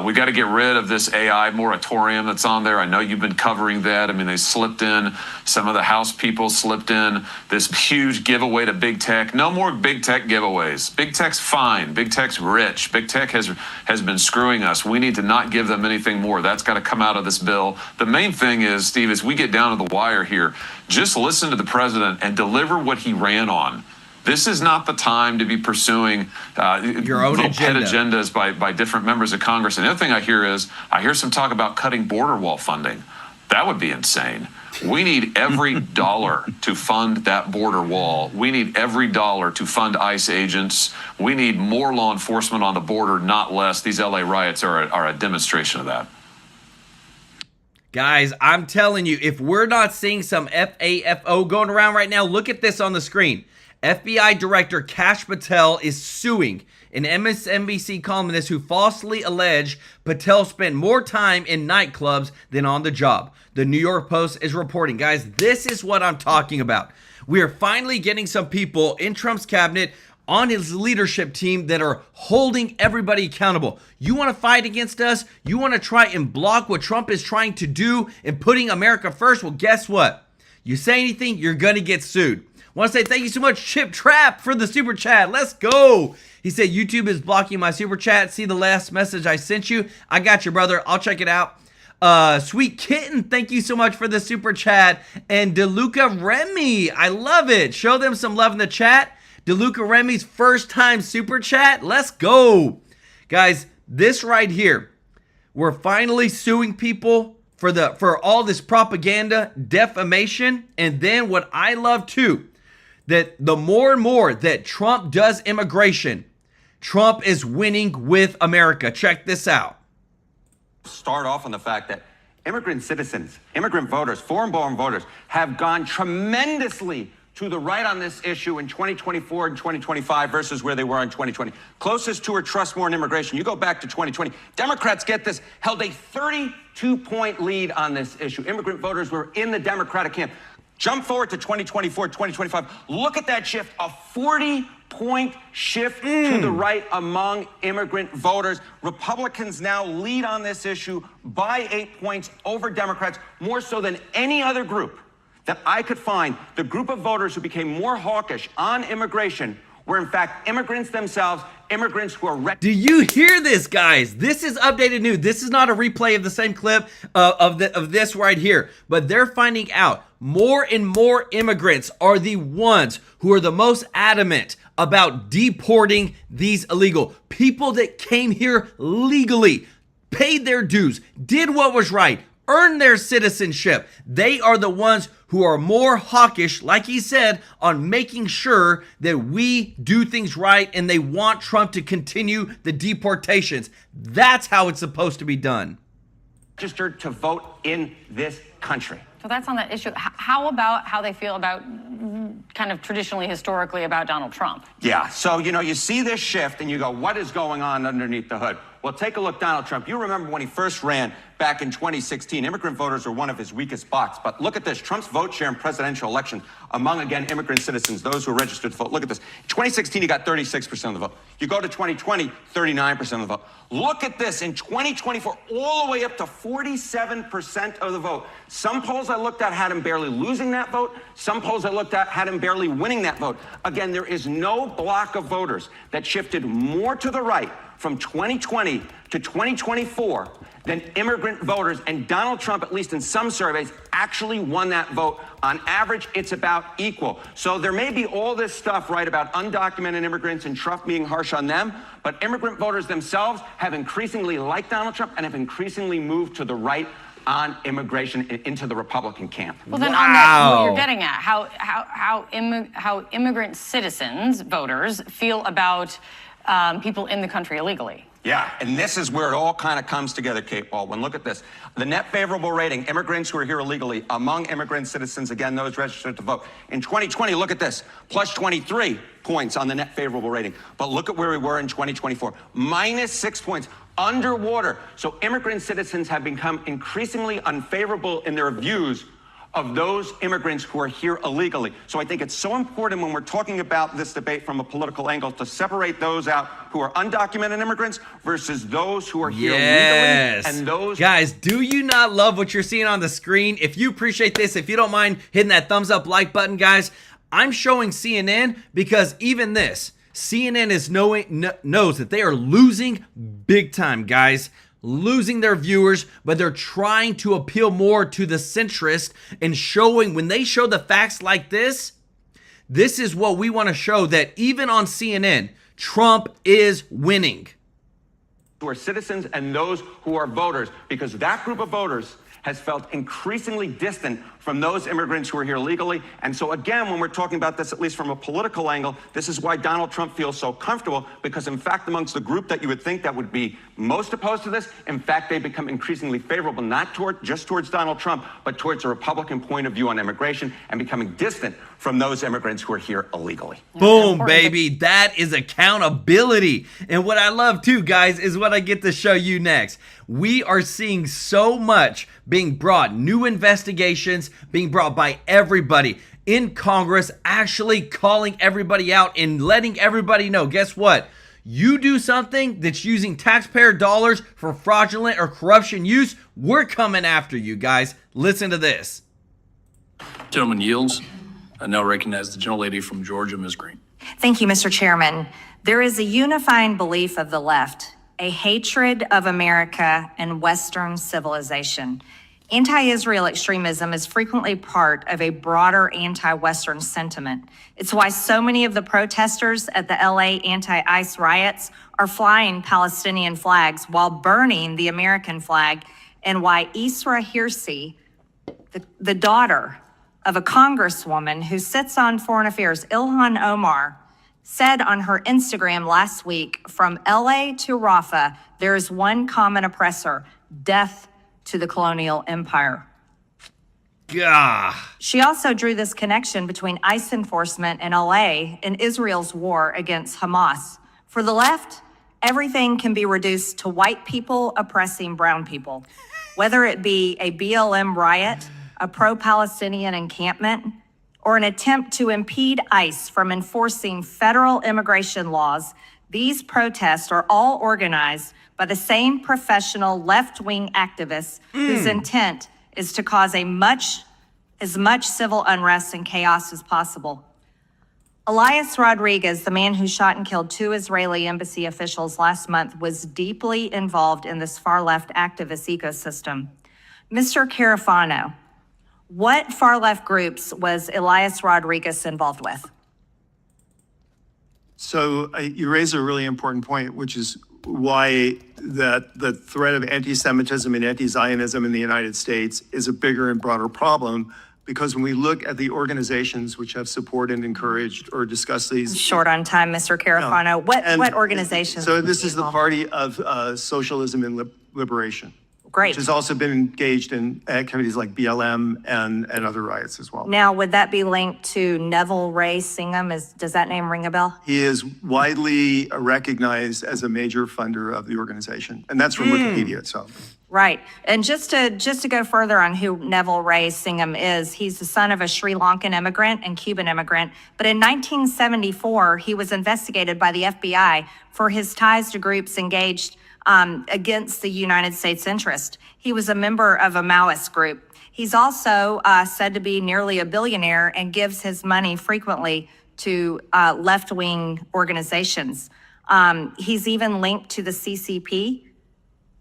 We got to get rid of this AI moratorium that's on there. I know you've been covering that. I mean, they slipped in, some of the House people slipped in this huge giveaway to big tech. No more big tech giveaways. Big tech's fine. Big tech's rich. Big tech has been screwing us. We need to not give them anything more. That's got to come out of this bill. The main thing is, Steve, as we get down to the wire here, just listen to the president and deliver what he ran on. This is not the time to be pursuing your own pet agendas by different members of Congress. And the other thing I hear some talk about cutting border wall funding. That would be insane. We need every dollar to fund that border wall. We need every dollar to fund ICE agents. We need more law enforcement on the border, not less. These LA riots are a demonstration of that. Guys, I'm telling you, if we're not seeing some FAFO going around right now, look at this on the screen. FBI Director Kash Patel is suing an MSNBC columnist who falsely alleged Patel spent more time in nightclubs than on the job. The New York Post is reporting. Guys, this is what I'm talking about. We are finally getting some people in Trump's cabinet on his leadership team that are holding everybody accountable. You want to fight against us? You want to try and block what Trump is trying to do and putting America first? Well, guess what? You say anything, you're going to get sued. Want to say thank you so much, Chip Trap, for the super chat. Let's go. He said, YouTube is blocking my super chat. See the last message I sent you? I got you, brother. I'll check it out. Sweet Kitten, thank you so much for the super chat. And DeLuca Remy, I love it. Show them some love in the chat. DeLuca Remy's first time super chat. Let's go. Guys, this right here, we're finally suing people for all this propaganda, defamation, and then what I love too, that the more and more that Trump does immigration, Trump is winning with America. Check this out. Start off on the fact that immigrant citizens, immigrant voters, foreign-born voters have gone tremendously to the right on this issue in 2024 and 2025 versus where they were in 2020. Closest to or trust more in immigration. You go back to 2020. Democrats, get this, held a 32-point lead on this issue. Immigrant voters were in the Democratic camp. Jump forward to 2024, 2025. Look at that shift, a 40-point shift to the right among immigrant voters. Republicans now lead on this issue by 8 points over Democrats, more so than any other group that I could find. The group of voters who became more hawkish on immigration were in fact immigrants themselves, immigrants who are... Do you hear this, guys? This is updated news. This is not a replay of the same clip of this right here, but they're finding out more and more immigrants are the ones who are the most adamant about deporting these illegal people that came here legally, paid their dues, did what was right, earned their citizenship. They are the ones who are more hawkish, like he said, on making sure that we do things right, and they want Trump to continue the deportations. That's how it's supposed to be done. Registered to vote in this country. So that's on that issue. How about how they feel about kind of traditionally, historically about Donald Trump? Yeah, so, you see this shift and you go, what is going on underneath the hood? Well, take a look, Donald Trump. You remember when he first ran back in 2016, immigrant voters were one of his weakest spots. But look at this, Trump's vote share in presidential elections among, again, immigrant citizens, those who are registered to vote. Look at this. In 2016, he got 36% of the vote. You go to 2020, 39% of the vote. Look at this, in 2024, all the way up to 47% of the vote. Some polls I looked at had him barely losing that vote. Some polls I looked at had him barely winning that vote. Again, there is no block of voters that shifted more to the right from 2020 to 2024 than immigrant voters, and Donald Trump, at least in some surveys, actually won that vote. On average, it's about equal. So there may be all this stuff, right, about undocumented immigrants and Trump being harsh on them, but immigrant voters themselves have increasingly liked Donald Trump and have increasingly moved to the right on immigration into the Republican camp. Well, then on that, what you're getting at, how immigrant citizens, voters, feel about people in the country illegally. Yeah, and this is where it all kind of comes together, Kate Baldwin. Look at this. The net favorable rating, immigrants who are here illegally, among immigrant citizens, again, those registered to vote. In 2020, look at this, plus 23 points on the net favorable rating. But look at where we were in 2024, minus 6 points, underwater. So immigrant citizens have become increasingly unfavorable in their views of those immigrants who are here illegally. So I think it's so important when we're talking about this debate from a political angle to separate those out who are undocumented immigrants versus those who are here legally. And those guys, do you not love what you're seeing on the screen? If you appreciate this, if you don't mind hitting that thumbs up like button, guys, I'm showing CNN because even this, CNN knows that they are losing big time, guys. Losing their viewers, but they're trying to appeal more to the centrist and showing, when they show the facts like this, this is what we want to show, that even on CNN, Trump is winning. Who are citizens and those who are voters, because that group of voters has felt increasingly distant from those immigrants who are here legally. And so again, when we're talking about this, at least from a political angle, this is why Donald Trump feels so comfortable, because in fact, amongst the group that you would think that would be most opposed to this, in fact, they become increasingly favorable, not just towards Donald Trump, but towards a Republican point of view on immigration and becoming distant from those immigrants who are here illegally. Boom, baby. That is accountability. And what I love too, guys, is what I get to show you next. We are seeing so much being brought, new investigations being brought by everybody in Congress, actually calling everybody out and letting everybody know, guess what? You do something that's using taxpayer dollars for fraudulent or corruption use, we're coming after you, guys. Listen to this. Gentleman yields. I now recognize the gentlelady from Georgia, Ms. Green. Thank you, Mr. Chairman. There is a unifying belief of the left, a hatred of America and Western civilization. Anti-Israel extremism is frequently part of a broader anti-Western sentiment. It's why so many of the protesters at the LA anti-ICE riots are flying Palestinian flags while burning the American flag, and why Isra Hirsi, the daughter of a congresswoman who sits on foreign affairs, Ilhan Omar, said on her Instagram last week, from LA to Rafah, there is one common oppressor, death to the colonial empire. Gah. She also drew this connection between ICE enforcement in LA and Israel's war against Hamas. For the left, everything can be reduced to white people oppressing brown people, whether it be a BLM riot, a pro-Palestinian encampment, or an attempt to impede ICE from enforcing federal immigration laws. These protests are all organized by the same professional left-wing activists whose intent is to cause as much civil unrest and chaos as possible. Elias Rodriguez, the man who shot and killed 2 Israeli embassy officials last month, was deeply involved in this far-left activist ecosystem. Mr. Carafano, what far-left groups was Elias Rodriguez involved with? So you raise a really important point, which is why the threat of anti-Semitism and anti-Zionism in the United States is a bigger and broader problem, because when we look at the organizations which have supported, encouraged, or discussed these... Short on time, Mr. Carafano. No. What organizations? So this is the Party of Socialism and Liberation. Great. Which has also been engaged in activities like BLM and other riots as well. Now, would that be linked to Neville Ray Singham? Does that name ring a bell? He is widely recognized as a major funder of the organization, and that's from Wikipedia itself. Right. And just to go further on who Neville Ray Singham is, he's the son of a Sri Lankan immigrant and Cuban immigrant. But in 1974, he was investigated by the FBI for his ties to groups engaged against the United States interest. He was a member of a Maoist group. He's also said to be nearly a billionaire and gives his money frequently to left-wing organizations. He's even linked to the CCP.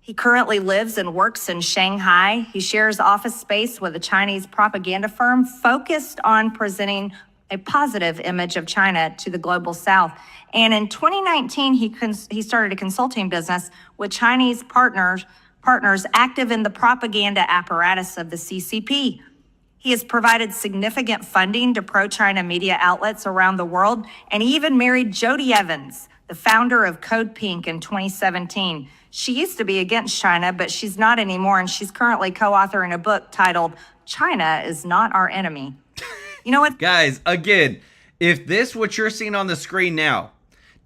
He currently lives and works in Shanghai. He shares office space with a Chinese propaganda firm focused on presenting a positive image of China to the global South. And in 2019, he started a consulting business with Chinese partners active in the propaganda apparatus of the CCP. He has provided significant funding to pro-China media outlets around the world, and he even married Jody Evans, the founder of Code Pink, in 2017. She used to be against China, but she's not anymore, and she's currently co-authoring a book titled China is Not Our Enemy. You know what? Guys, again, if this, what you're seeing on the screen now,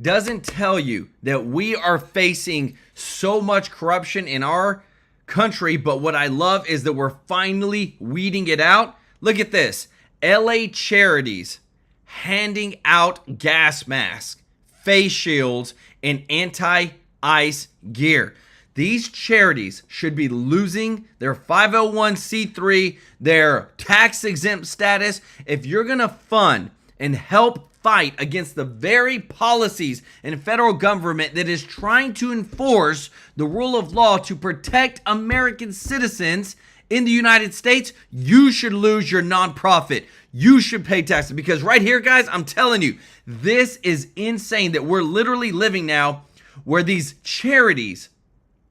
doesn't tell you that we are facing so much corruption in our country, but what I love is that we're finally weeding it out. Look at this. LA charities handing out gas masks, face shields, and anti-ice gear. These charities should be losing their 501c3, their tax-exempt status. If you're going to fund and help fight against the very policies in federal government that is trying to enforce the rule of law to protect American citizens in the United States, you should lose your nonprofit. You should pay taxes, because right here, guys, I'm telling you, this is insane that we're literally living now where these charities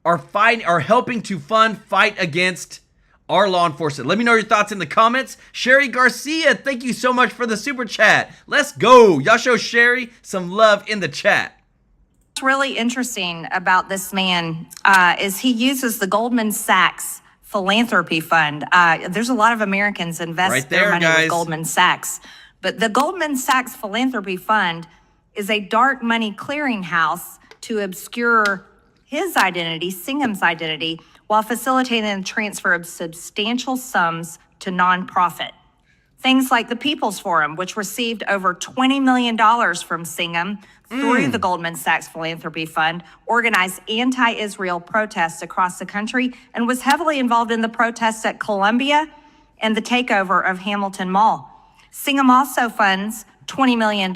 are helping to fight against our law enforcement. Let me know your thoughts in the comments. Sherry Garcia, thank you so much for the super chat. Let's go. Y'all show Sherry some love in the chat. What's really interesting about this man is he uses the Goldman Sachs philanthropy fund. There's a lot of Americans invest their money with Goldman Sachs, but the Goldman Sachs philanthropy fund is a dark money clearinghouse to obscure his identity, Singham's identity, while facilitating the transfer of substantial sums to nonprofit. Things like the People's Forum, which received over $20 million from Singham through the Goldman Sachs Philanthropy Fund, organized anti-Israel protests across the country, and was heavily involved in the protests at Columbia and the takeover of Hamilton Mall. Singham also funds $20 million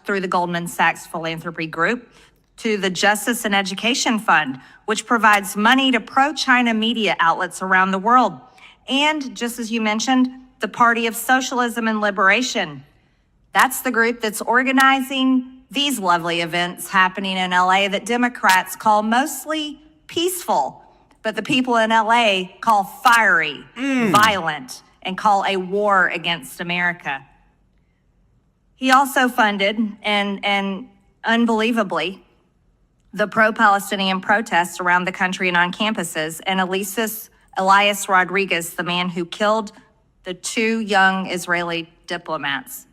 through the Goldman Sachs Philanthropy Group to the Justice and Education Fund, which provides money to pro-China media outlets around the world. And just as you mentioned, the Party of Socialism and Liberation. That's the group that's organizing these lovely events happening in LA that Democrats call mostly peaceful, but the people in LA call fiery, violent, and call a war against America. He also funded, and unbelievably, the pro-Palestinian protests around the country and on campuses, and Elias Rodriguez, the man who killed the 2 young Israeli diplomats.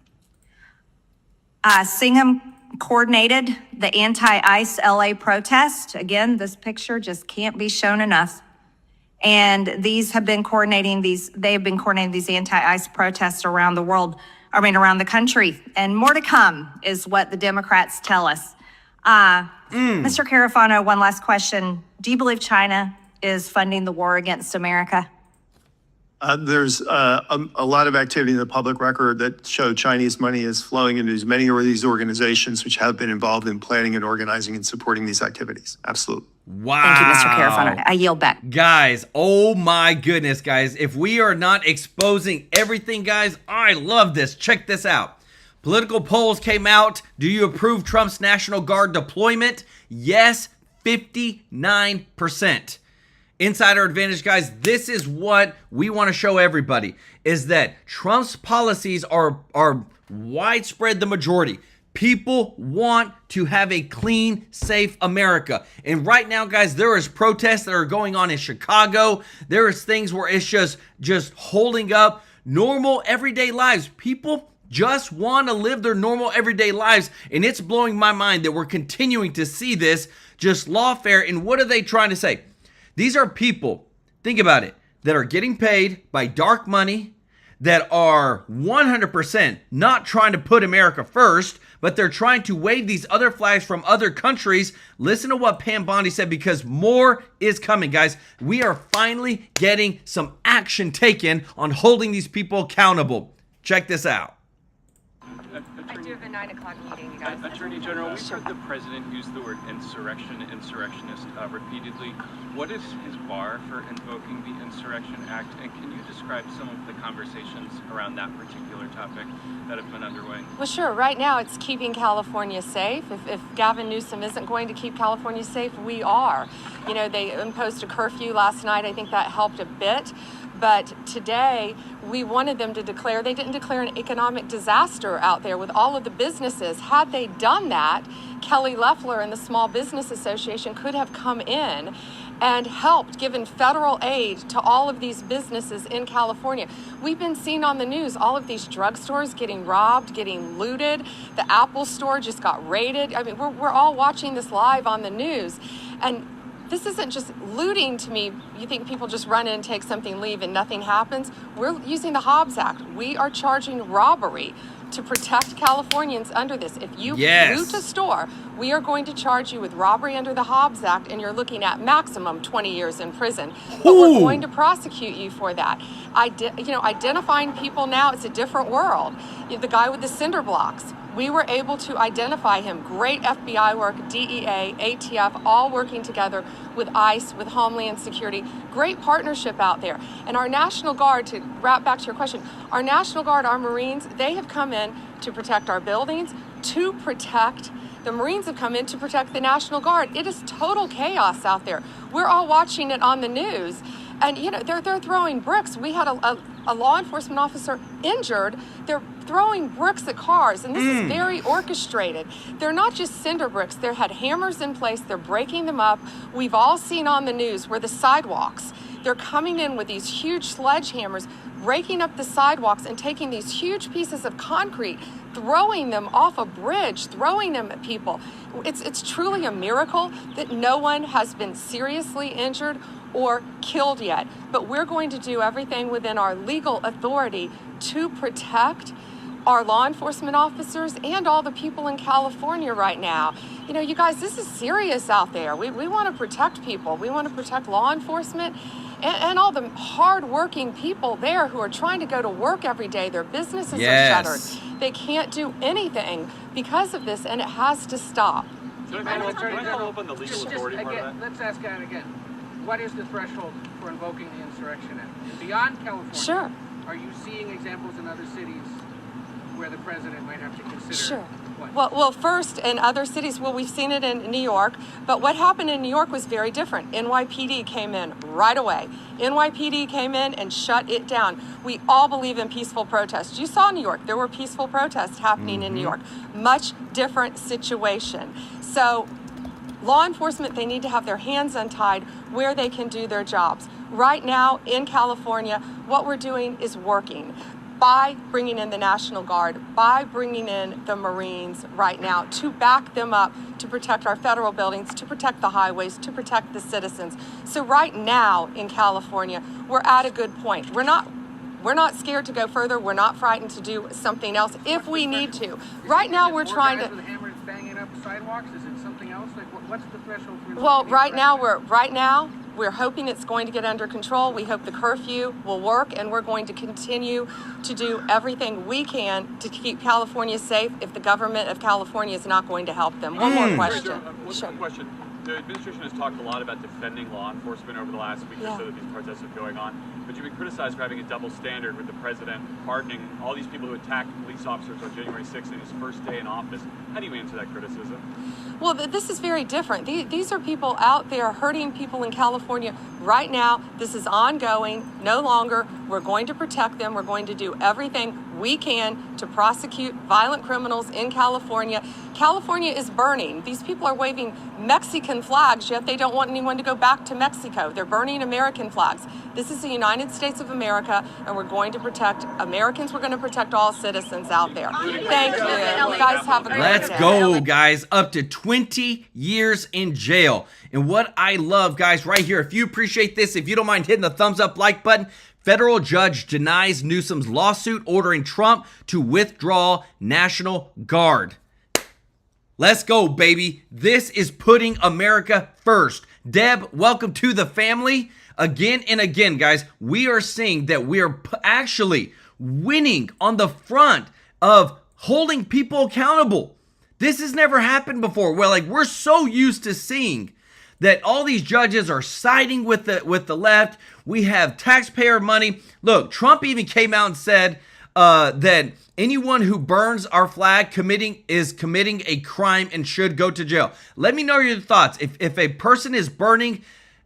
Singham coordinated the anti-ICE LA protest. Again, this picture just can't be shown enough. And they have been coordinating these anti-ICE protests around the world, around the country. And more to come is what the Democrats tell us. Mr. Carafano, one last question. Do you believe China is funding the war against America? There's a lot of activity in the public record that show Chinese money is flowing into as many of these organizations which have been involved in planning and organizing and supporting these activities. Absolutely. Wow. Thank you, Mr. Carafano. I yield back. Guys, oh my goodness, guys. If we are not exposing everything, guys, I love this. Check this out. Political polls came out. Do you approve Trump's National Guard deployment? Yes, 59%. Insider advantage, guys. This is what we want to show everybody, is that Trump's policies are widespread, the majority. People want to have a clean, safe America. And right now, guys, there is protests that are going on in Chicago. There is things where it's just holding up normal, everyday lives. People just want to live their normal, everyday lives. And it's blowing my mind that we're continuing to see this just lawfare. And what are they trying to say? These are people, think about it, that are getting paid by dark money, that are 100% not trying to put America first, but they're trying to wave these other flags from other countries. Listen to what Pam Bondi said, because more is coming, guys. We are finally getting some action taken on holding these people accountable. Check this out. I do have a 9 o'clock meeting, you guys. Attorney General, we've heard the president use the word insurrectionist repeatedly. What is his bar for invoking the Insurrection Act? And can you describe some of the conversations around that particular topic that have been underway? Well, sure. Right now, it's keeping California safe. If Gavin Newsom isn't going to keep California safe, we are. You know, they imposed a curfew last night. I think that helped a bit. But today, we wanted them to declare, they didn't declare an economic disaster out there with all of the businesses. Had they done that, Kelly Loeffler and the Small Business Association could have come in and helped, given federal aid to all of these businesses in California. We've been seeing on the news all of these drugstores getting robbed, getting looted. The Apple store just got raided. I mean, we're all watching this live on the news. And this isn't just looting to me. You think people just run in, take something, leave, and nothing happens? We're using the Hobbs Act. We are charging robbery to protect Californians under this. If you loot a store, we are going to charge you with robbery under the Hobbs Act, and you're looking at maximum 20 years in prison. But we're going to prosecute you for that. Identifying people now, it's a different world. The guy with the cinder blocks, we were able to identify him. Great FBI work, DEA, ATF, all working together with ICE, with Homeland Security. Great partnership out there. And our National Guard, to wrap back to your question, our National Guard, our Marines, they have come in to protect our buildings, to protect, the Marines have come in to protect the National Guard. It is total chaos out there. We're all watching it on the news. And, they're throwing bricks. We had a law enforcement officer injured. They're throwing bricks at cars, and this is very orchestrated. They're not just cinder bricks. They had hammers in place. They're breaking them up. We've all seen on the news where the sidewalks, they're coming in with these huge sledgehammers, breaking up the sidewalks and taking these huge pieces of concrete, throwing them off a bridge, throwing them at people. It's truly a miracle that no one has been seriously injured or killed yet. But we're going to do everything within our legal authority to protect our law enforcement officers and all the people in California right now. You guys, this is serious out there. We want to protect people. We want to protect law enforcement and all the hard-working people there who are trying to go to work every day. Their businesses are shuttered. They can't do anything because of this, and it has to stop. Can I follow up on the legal authority part of that? Let's ask that again. What is the threshold for invoking the Insurrection Act? And beyond California, sure, are you seeing examples in other cities where the president might have to consider? Sure. Well, first, in other cities, we've seen it in New York, but what happened in New York was very different. NYPD came in right away. NYPD came in and shut it down. We all believe in peaceful protests. You saw New York. There were peaceful protests happening in New York. Much different situation. So law enforcement, they need to have their hands untied where they can do their jobs. Right now in California, what we're doing is working by bringing in the National Guard, by bringing in the Marines right now to back them up, to protect our federal buildings, to protect the highways, to protect the citizens. So right now in California, we're at a good point. We're not scared to go further. We're not frightened to do something else if we need to. Right now, we're trying to. With hammers banging up sidewalks? Is it something else? Like, what's the threshold for? Well, right now we're hoping it's going to get under control. We hope the curfew will work, and we're going to continue to do everything we can to keep California safe if the government of California is not going to help them. One more question. One more question. The administration has talked a lot about defending law enforcement over the last week or so that these protests are going on, but you've been criticized for having a double standard with the president pardoning all these people who attacked police officers on January 6th in his first day in office. How do you answer that criticism? Well, this is very different. These are people out there hurting people in California right now. This is ongoing, no longer. We're going to protect them. We're going to do everything we can to prosecute violent criminals in California. California is burning. These people are waving Mexican flags, yet they don't want anyone to go back to Mexico. They're burning American flags. This is the United States of America, and we're going to protect Americans. We're going to protect all citizens out there. Thank you. You guys have a great day. Let's go, guys. Up to 20 years in jail. And what I love, guys, right here, if you appreciate this, if you don't mind hitting the thumbs up like button, federal judge denies Newsom's lawsuit ordering Trump to withdraw National Guard. Let's go, baby. This is putting America first. Deb, welcome to the family. Again and again, guys, we are seeing that we are actually winning on the front of holding people accountable. This has never happened before. We're so used to seeing that all these judges are siding with the left. We have taxpayer money. Look, Trump even came out and said that anyone who burns our flag is committing a crime and should go to jail. Let me know your thoughts. If a person is burning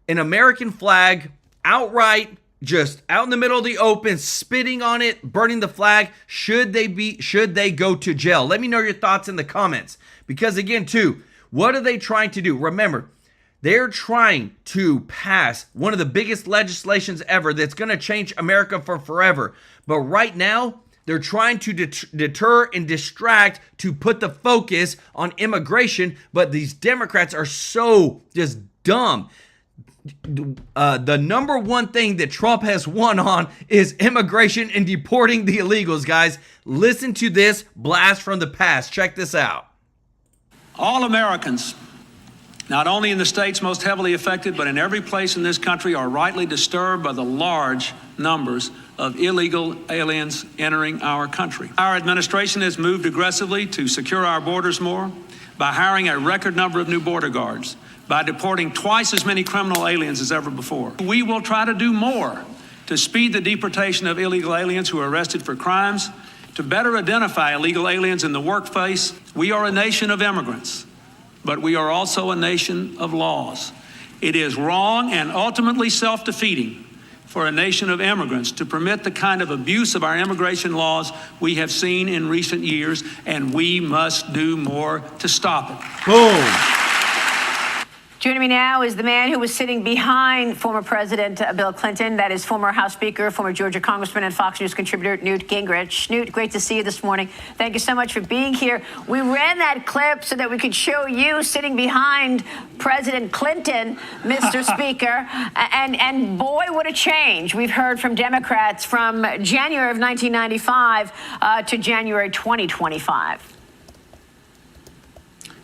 an American flag outright, just out in the middle of the open, spitting on it, burning the flag. Should they go to jail? Let me know your thoughts in the comments. Because again, too, what are they trying to do? Remember, they're trying to pass one of the biggest legislations ever that's going to change America for forever. But right now, they're trying to deter and distract to put the focus on immigration. But these Democrats are so just dumb. The number one thing that Trump has won on is immigration and deporting the illegals, guys. Listen to this blast from the past. Check this out. All Americans, not only in the states most heavily affected, but in every place in this country, are rightly disturbed by the large numbers of illegal aliens entering our country. Our administration has moved aggressively to secure our borders more by hiring a record number of new border guards, by deporting twice as many criminal aliens as ever before. We will try to do more to speed the deportation of illegal aliens who are arrested for crimes, to better identify illegal aliens in the workplace. We are a nation of immigrants, but we are also a nation of laws. It is wrong and ultimately self-defeating for a nation of immigrants to permit the kind of abuse of our immigration laws we have seen in recent years, and we must do more to stop it. Boom. Joining me now is the man who was sitting behind former President Bill Clinton, that is former House Speaker, former Georgia Congressman, and Fox News contributor Newt Gingrich. Newt, great to see you this morning. Thank you so much for being here. We ran that clip so that we could show you sitting behind President Clinton, Mr. Speaker, and boy, what a change we've heard from Democrats from January of 1995 to January 2025.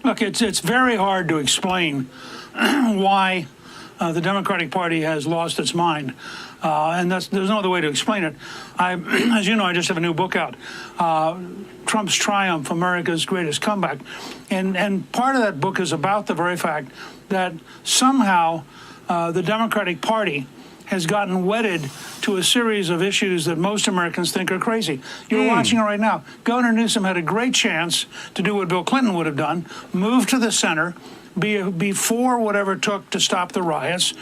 Look, it's very hard to explain why the Democratic Party has lost its mind. And there's no other way to explain it. As you know, I just have a new book out, Trump's Triumph, America's Greatest Comeback. And part of that book is about the very fact that somehow the Democratic Party has gotten wedded to a series of issues that most Americans think are crazy. You're watching it right now. Governor Newsom had a great chance to do what Bill Clinton would have done, move to the center, be for whatever it took to stop the riots,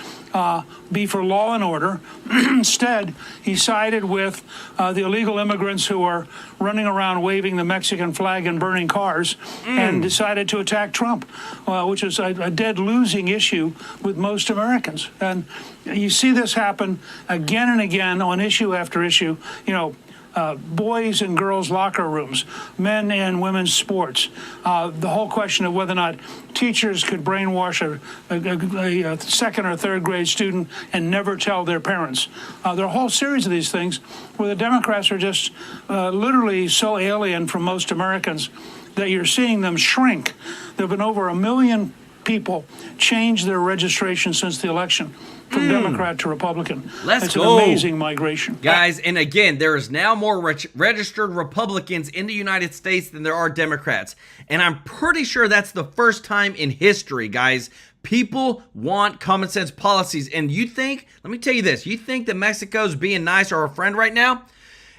be for law and order. Instead, he sided with the illegal immigrants who are running around waving the Mexican flag and burning cars, and decided to attack Trump, which is a dead losing issue with most Americans. And you see this happen again and again on issue after issue. You know, boys and girls locker rooms, men and women's sports, the whole question of whether or not teachers could brainwash a second or third grade student and never tell their parents. There are a whole series of these things where the Democrats are just literally so alien from most Americans that you're seeing them shrink. There have been over 1 million people change their registration since the election, from Democrat to Republican. Let's go. It's an amazing migration. Guys, and again, there is now more registered Republicans in the United States than there are Democrats. And I'm pretty sure that's the first time in history, guys. People want common sense policies. And you think, let me tell you this, you think that Mexico's being nice or a friend right now?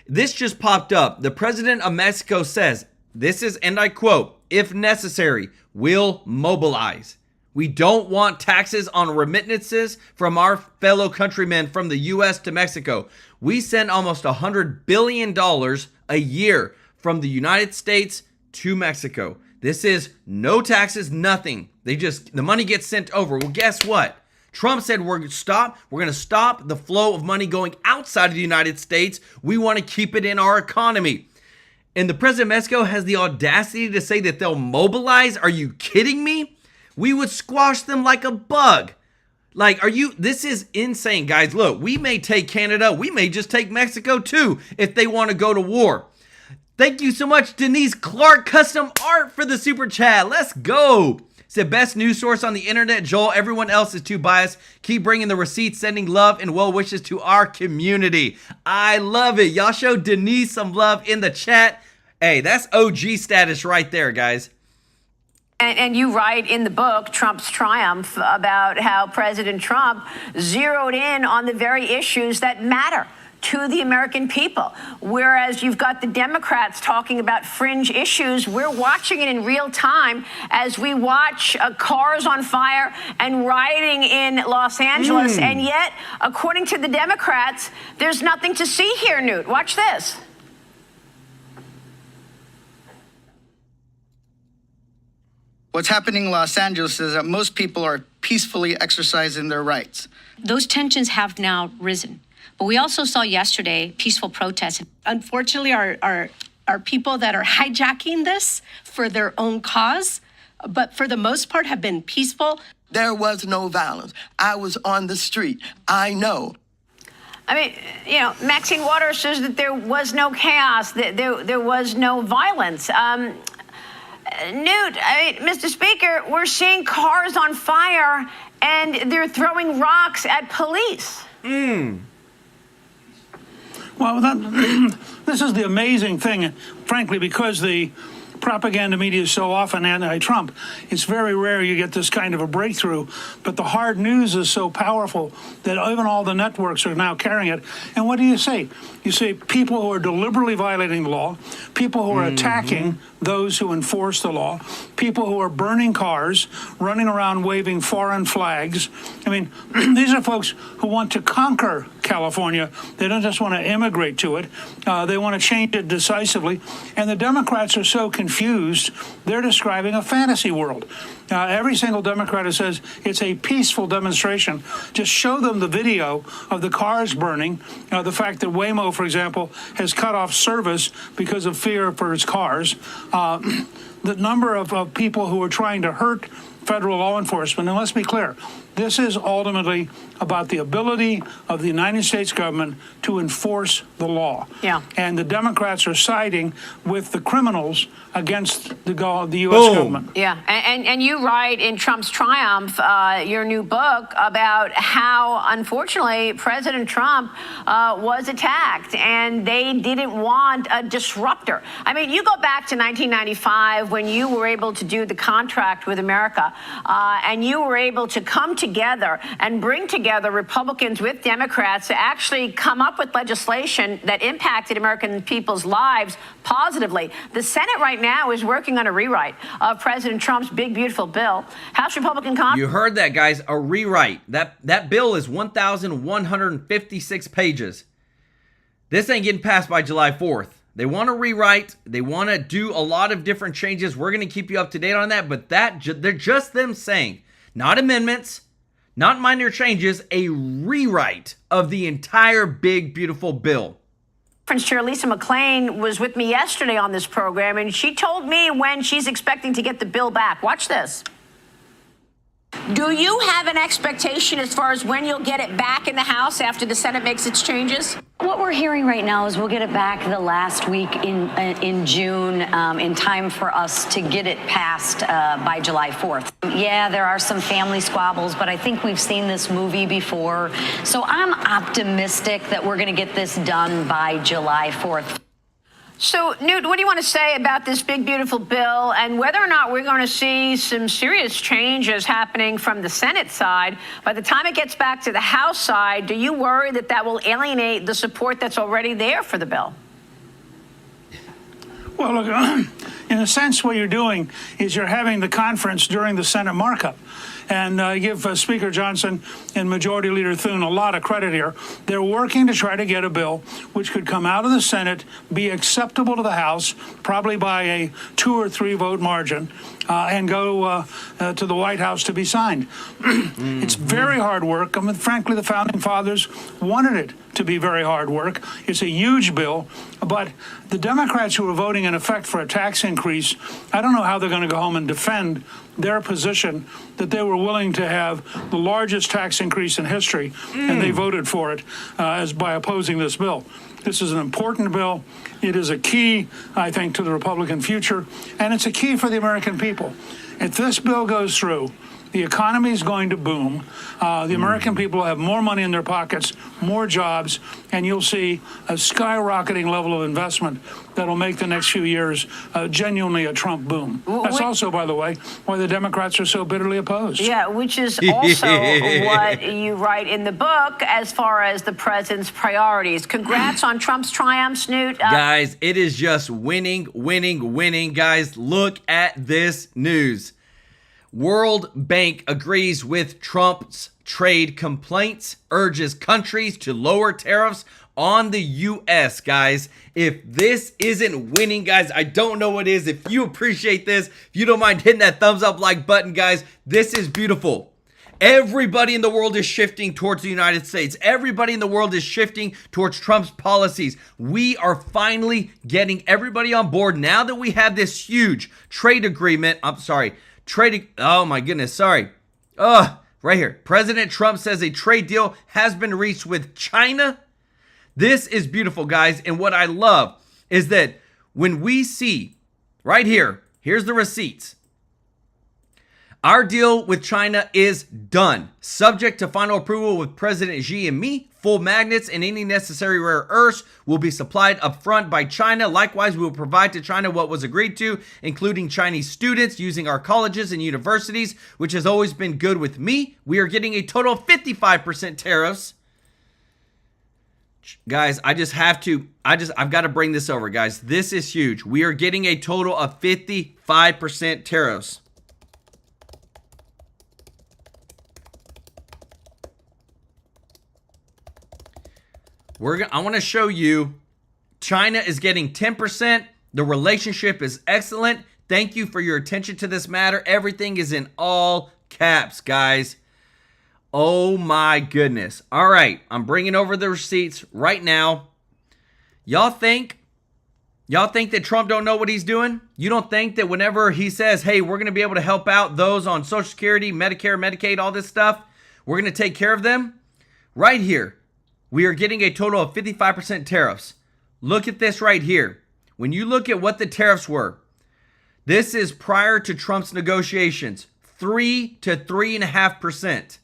This just popped up. The president of Mexico says, this is, and I quote, "If necessary, we'll mobilize. We don't want taxes on remittances from our fellow countrymen from the U.S. to Mexico. We send almost $100 billion a year from the United States to Mexico. This is no taxes, nothing. The money gets sent over." Well, guess what? Trump said we're going to stop the flow of money going outside of the United States. We want to keep it in our economy. And the president of Mexico has the audacity to say that they'll mobilize? Are you kidding me? We would squash them like a bug. Like, this is insane, guys. Look, we may take Canada. We may just take Mexico too if they want to go to war. Thank you so much, Denise Clark Custom Art, for the super chat. Let's go. It's the best news source on the internet, Joel. Everyone else is too biased. Keep bringing the receipts, sending love and well wishes to our community. I love it. Y'all show Denise some love in the chat. Hey, that's OG status right there, guys. And you write in the book, Trump's Triumph, about how President Trump zeroed in on the very issues that matter to the American people. Whereas you've got the Democrats talking about fringe issues, we're watching it in real time as we watch cars on fire and rioting in Los Angeles. And yet, according to the Democrats, there's nothing to see here, Newt. Watch this. What's happening in Los Angeles is that most people are peacefully exercising their rights. Those tensions have now risen. But we also saw yesterday peaceful protests. Unfortunately, are people that are hijacking this for their own cause, but for the most part have been peaceful. There was no violence. I was on the street. I know. I mean, you know, Maxine Waters says that there was no chaos, that there was no violence. Newt, Mr. Speaker, we're seeing cars on fire and they're throwing rocks at police. Well, this is the amazing thing, frankly, because the propaganda media is so often anti-Trump. It's very rare you get this kind of a breakthrough, but the hard news is so powerful that even all the networks are now carrying it. And what do you say? You say people who are deliberately violating the law, people who are attacking those who enforce the law, people who are burning cars, running around waving foreign flags. I mean, these are folks who want to conquer California. They don't just want to immigrate to it. They want to change it decisively. And the Democrats are so confused, they're describing a fantasy world. Every single Democrat who says it's a peaceful demonstration, just show them the video of the cars burning, the fact that Waymo, for example, has cut off service because of fear for its cars, the number of people who are trying to hurt federal law enforcement. And let's be clear, this is ultimately about the ability of the United States government to enforce the law. Yeah. And the Democrats are siding with the criminals against the U.S. government. Yeah, and you write in Trump's Triumph, your new book, about how, unfortunately, President Trump was attacked, and they didn't want a disruptor. I mean, you go back to 1995 when you were able to do the contract with America, and you were able to come together and bring together Republicans with Democrats to actually come up with legislation that impacted American people's lives positively. The Senate right now is working on a rewrite of President Trump's big, beautiful bill. House Republican Congress. You heard that, guys, a rewrite. That bill is 1,156 pages. This ain't getting passed by July 4th. They want to rewrite. They want to do a lot of different changes. We're going to keep you up to date on that, but they're just them saying, not amendments, not minor changes, a rewrite of the entire big, beautiful bill. Chair Lisa McClain was with me yesterday on this program, and she told me when she's expecting to get the bill back. Watch this. Do you have an expectation as far as when you'll get it back in the House after the Senate makes its changes? What we're hearing right now is we'll get it back the last week in June, in time for us to get it passed by July 4th. Yeah, there are some family squabbles, but I think we've seen this movie before. So I'm optimistic that we're going to get this done by July 4th. So, Newt, what do you want to say about this big, beautiful bill and whether or not we're going to see some serious changes happening from the Senate side? By the time it gets back to the House side, do you worry that that will alienate the support that's already there for the bill? Well, look, in a sense, what you're doing is you're having the conference during the Senate markup. And I give Speaker Johnson and Majority Leader Thune a lot of credit here. They're working to try to get a bill which could come out of the Senate, be acceptable to the House, probably by a 2 or 3 vote margin, and go to the White House to be signed. It's very hard work. I mean, frankly, the Founding Fathers wanted it to be very hard work. It's a huge bill, but the Democrats who are voting in effect for a tax increase, I don't know how they're going to go home and defend their position that they were willing to have the largest tax increase in history, and they voted for it as by opposing this bill. This is an important bill. It is a key, I think, to the Republican future, and it's a key for the American people. If this bill goes through, The economy is going to boom. The American people will have more money in their pockets, more jobs, and you'll see a skyrocketing level of investment that'll make the next few years genuinely a Trump boom. That's also, by the way, why the Democrats are so bitterly opposed. Yeah, which is also what you write in the book as far as the president's priorities. Congrats on Trump's triumph, Snoot. Guys, it is just winning, winning, winning. Guys, look at this news. World Bank agrees with Trump's trade complaints, urges countries to lower tariffs on the U.S., guys. If this isn't winning, guys, I don't know what is. If you appreciate this, if you don't mind hitting that thumbs up like button, guys, this is beautiful. Everybody in the world is shifting towards the United States. Everybody in the world is shifting towards Trump's policies. We are finally getting everybody on board now that we have this huge trade agreement. Oh my goodness, sorry. Right here. President Trump says a trade deal has been reached with China. This is beautiful, guys. And what I love is that when we see right here, here's the receipts. Our deal with China is done. Subject to final approval with President Xi and me, full magnets and any necessary rare earths will be supplied up front by China. Likewise, we will provide to China what was agreed to, including Chinese students using our colleges and universities, which has always been good with me. We are getting a total of 55% tariffs. Guys, I've got to bring this over, guys. This is huge. We are getting a total of 55% tariffs. I want to show you China is getting 10%. The relationship is excellent. Thank you for your attention to this matter. Everything is in all caps, guys. Oh my goodness. All right, I'm bringing over the receipts right now. Y'all think that Trump don't know what he's doing? You don't think that whenever he says, hey, we're going to be able to help out those on Social Security, Medicare, Medicaid, all this stuff, we're going to take care of them? Right here. We are getting a total of 55% tariffs. Look at this right here. When you look at what the tariffs were, this is prior to Trump's negotiations, 3 to 3.5%.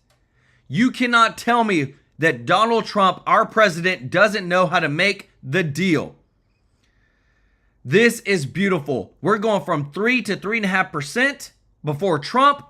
You cannot tell me that Donald Trump, our president, doesn't know how to make the deal. This is beautiful. We're going from 3 to 3.5% before Trump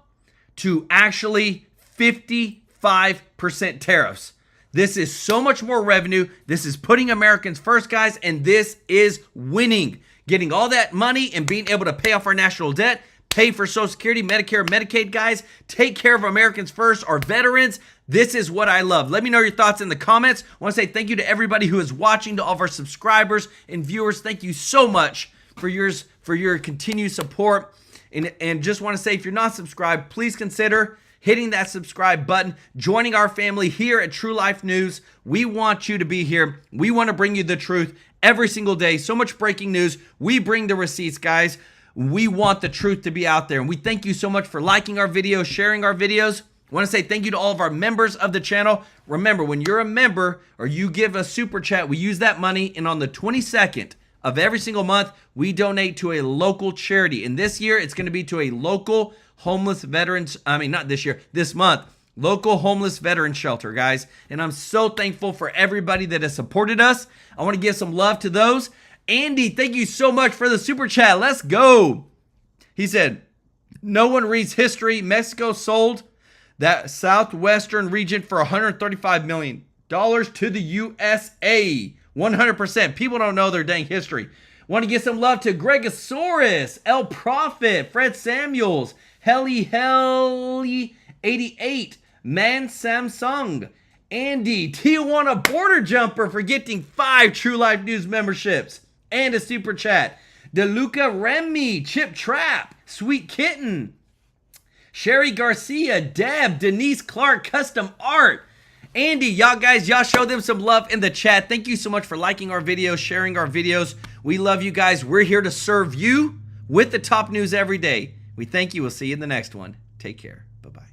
to actually 55% tariffs. This is so much more revenue. This is putting Americans first, guys, and this is winning. Getting all that money and being able to pay off our national debt, pay for Social Security, Medicare, Medicaid, guys. Take care of Americans first, our veterans. This is what I love. Let me know your thoughts in the comments. I want to say thank you to everybody who is watching, to all of our subscribers and viewers. Thank you so much for your continued support. And just want to say, if you're not subscribed, please consider hitting that subscribe button, joining our family here at TrueLife News. We want you to be here. We want to bring you the truth every single day. So much breaking news. We bring the receipts, guys. We want the truth to be out there. And we thank you so much for liking our videos, sharing our videos. I want to say thank you to all of our members of the channel. Remember, when you're a member or you give a super chat, we use that money. And on the 22nd of every single month, we donate to a local charity. And this year, it's going to be to a local homeless veterans, this month, local homeless veteran shelter, guys. And I'm so thankful for everybody that has supported us. I want to give some love to those. Andy, thank you so much for the super chat. Let's go. He said, no one reads history. Mexico sold that southwestern region for $135 million to the USA. 100%. People don't know their dang history. Want to give some love to Gregosaurus, El Prophet, Fred Samuels, Helly 88, Man Samsung, Andy, Tijuana Border Jumper for getting 5 TrueLife News memberships and a super chat. DeLuca Remy, Chip Trap, Sweet Kitten, Sherry Garcia, Deb, Denise Clark, Custom Art. Andy, y'all show them some love in the chat. Thank you so much for liking our videos, sharing our videos. We love you guys. We're here to serve you with the top news every day. We thank you. We'll see you in the next one. Take care. Bye-bye.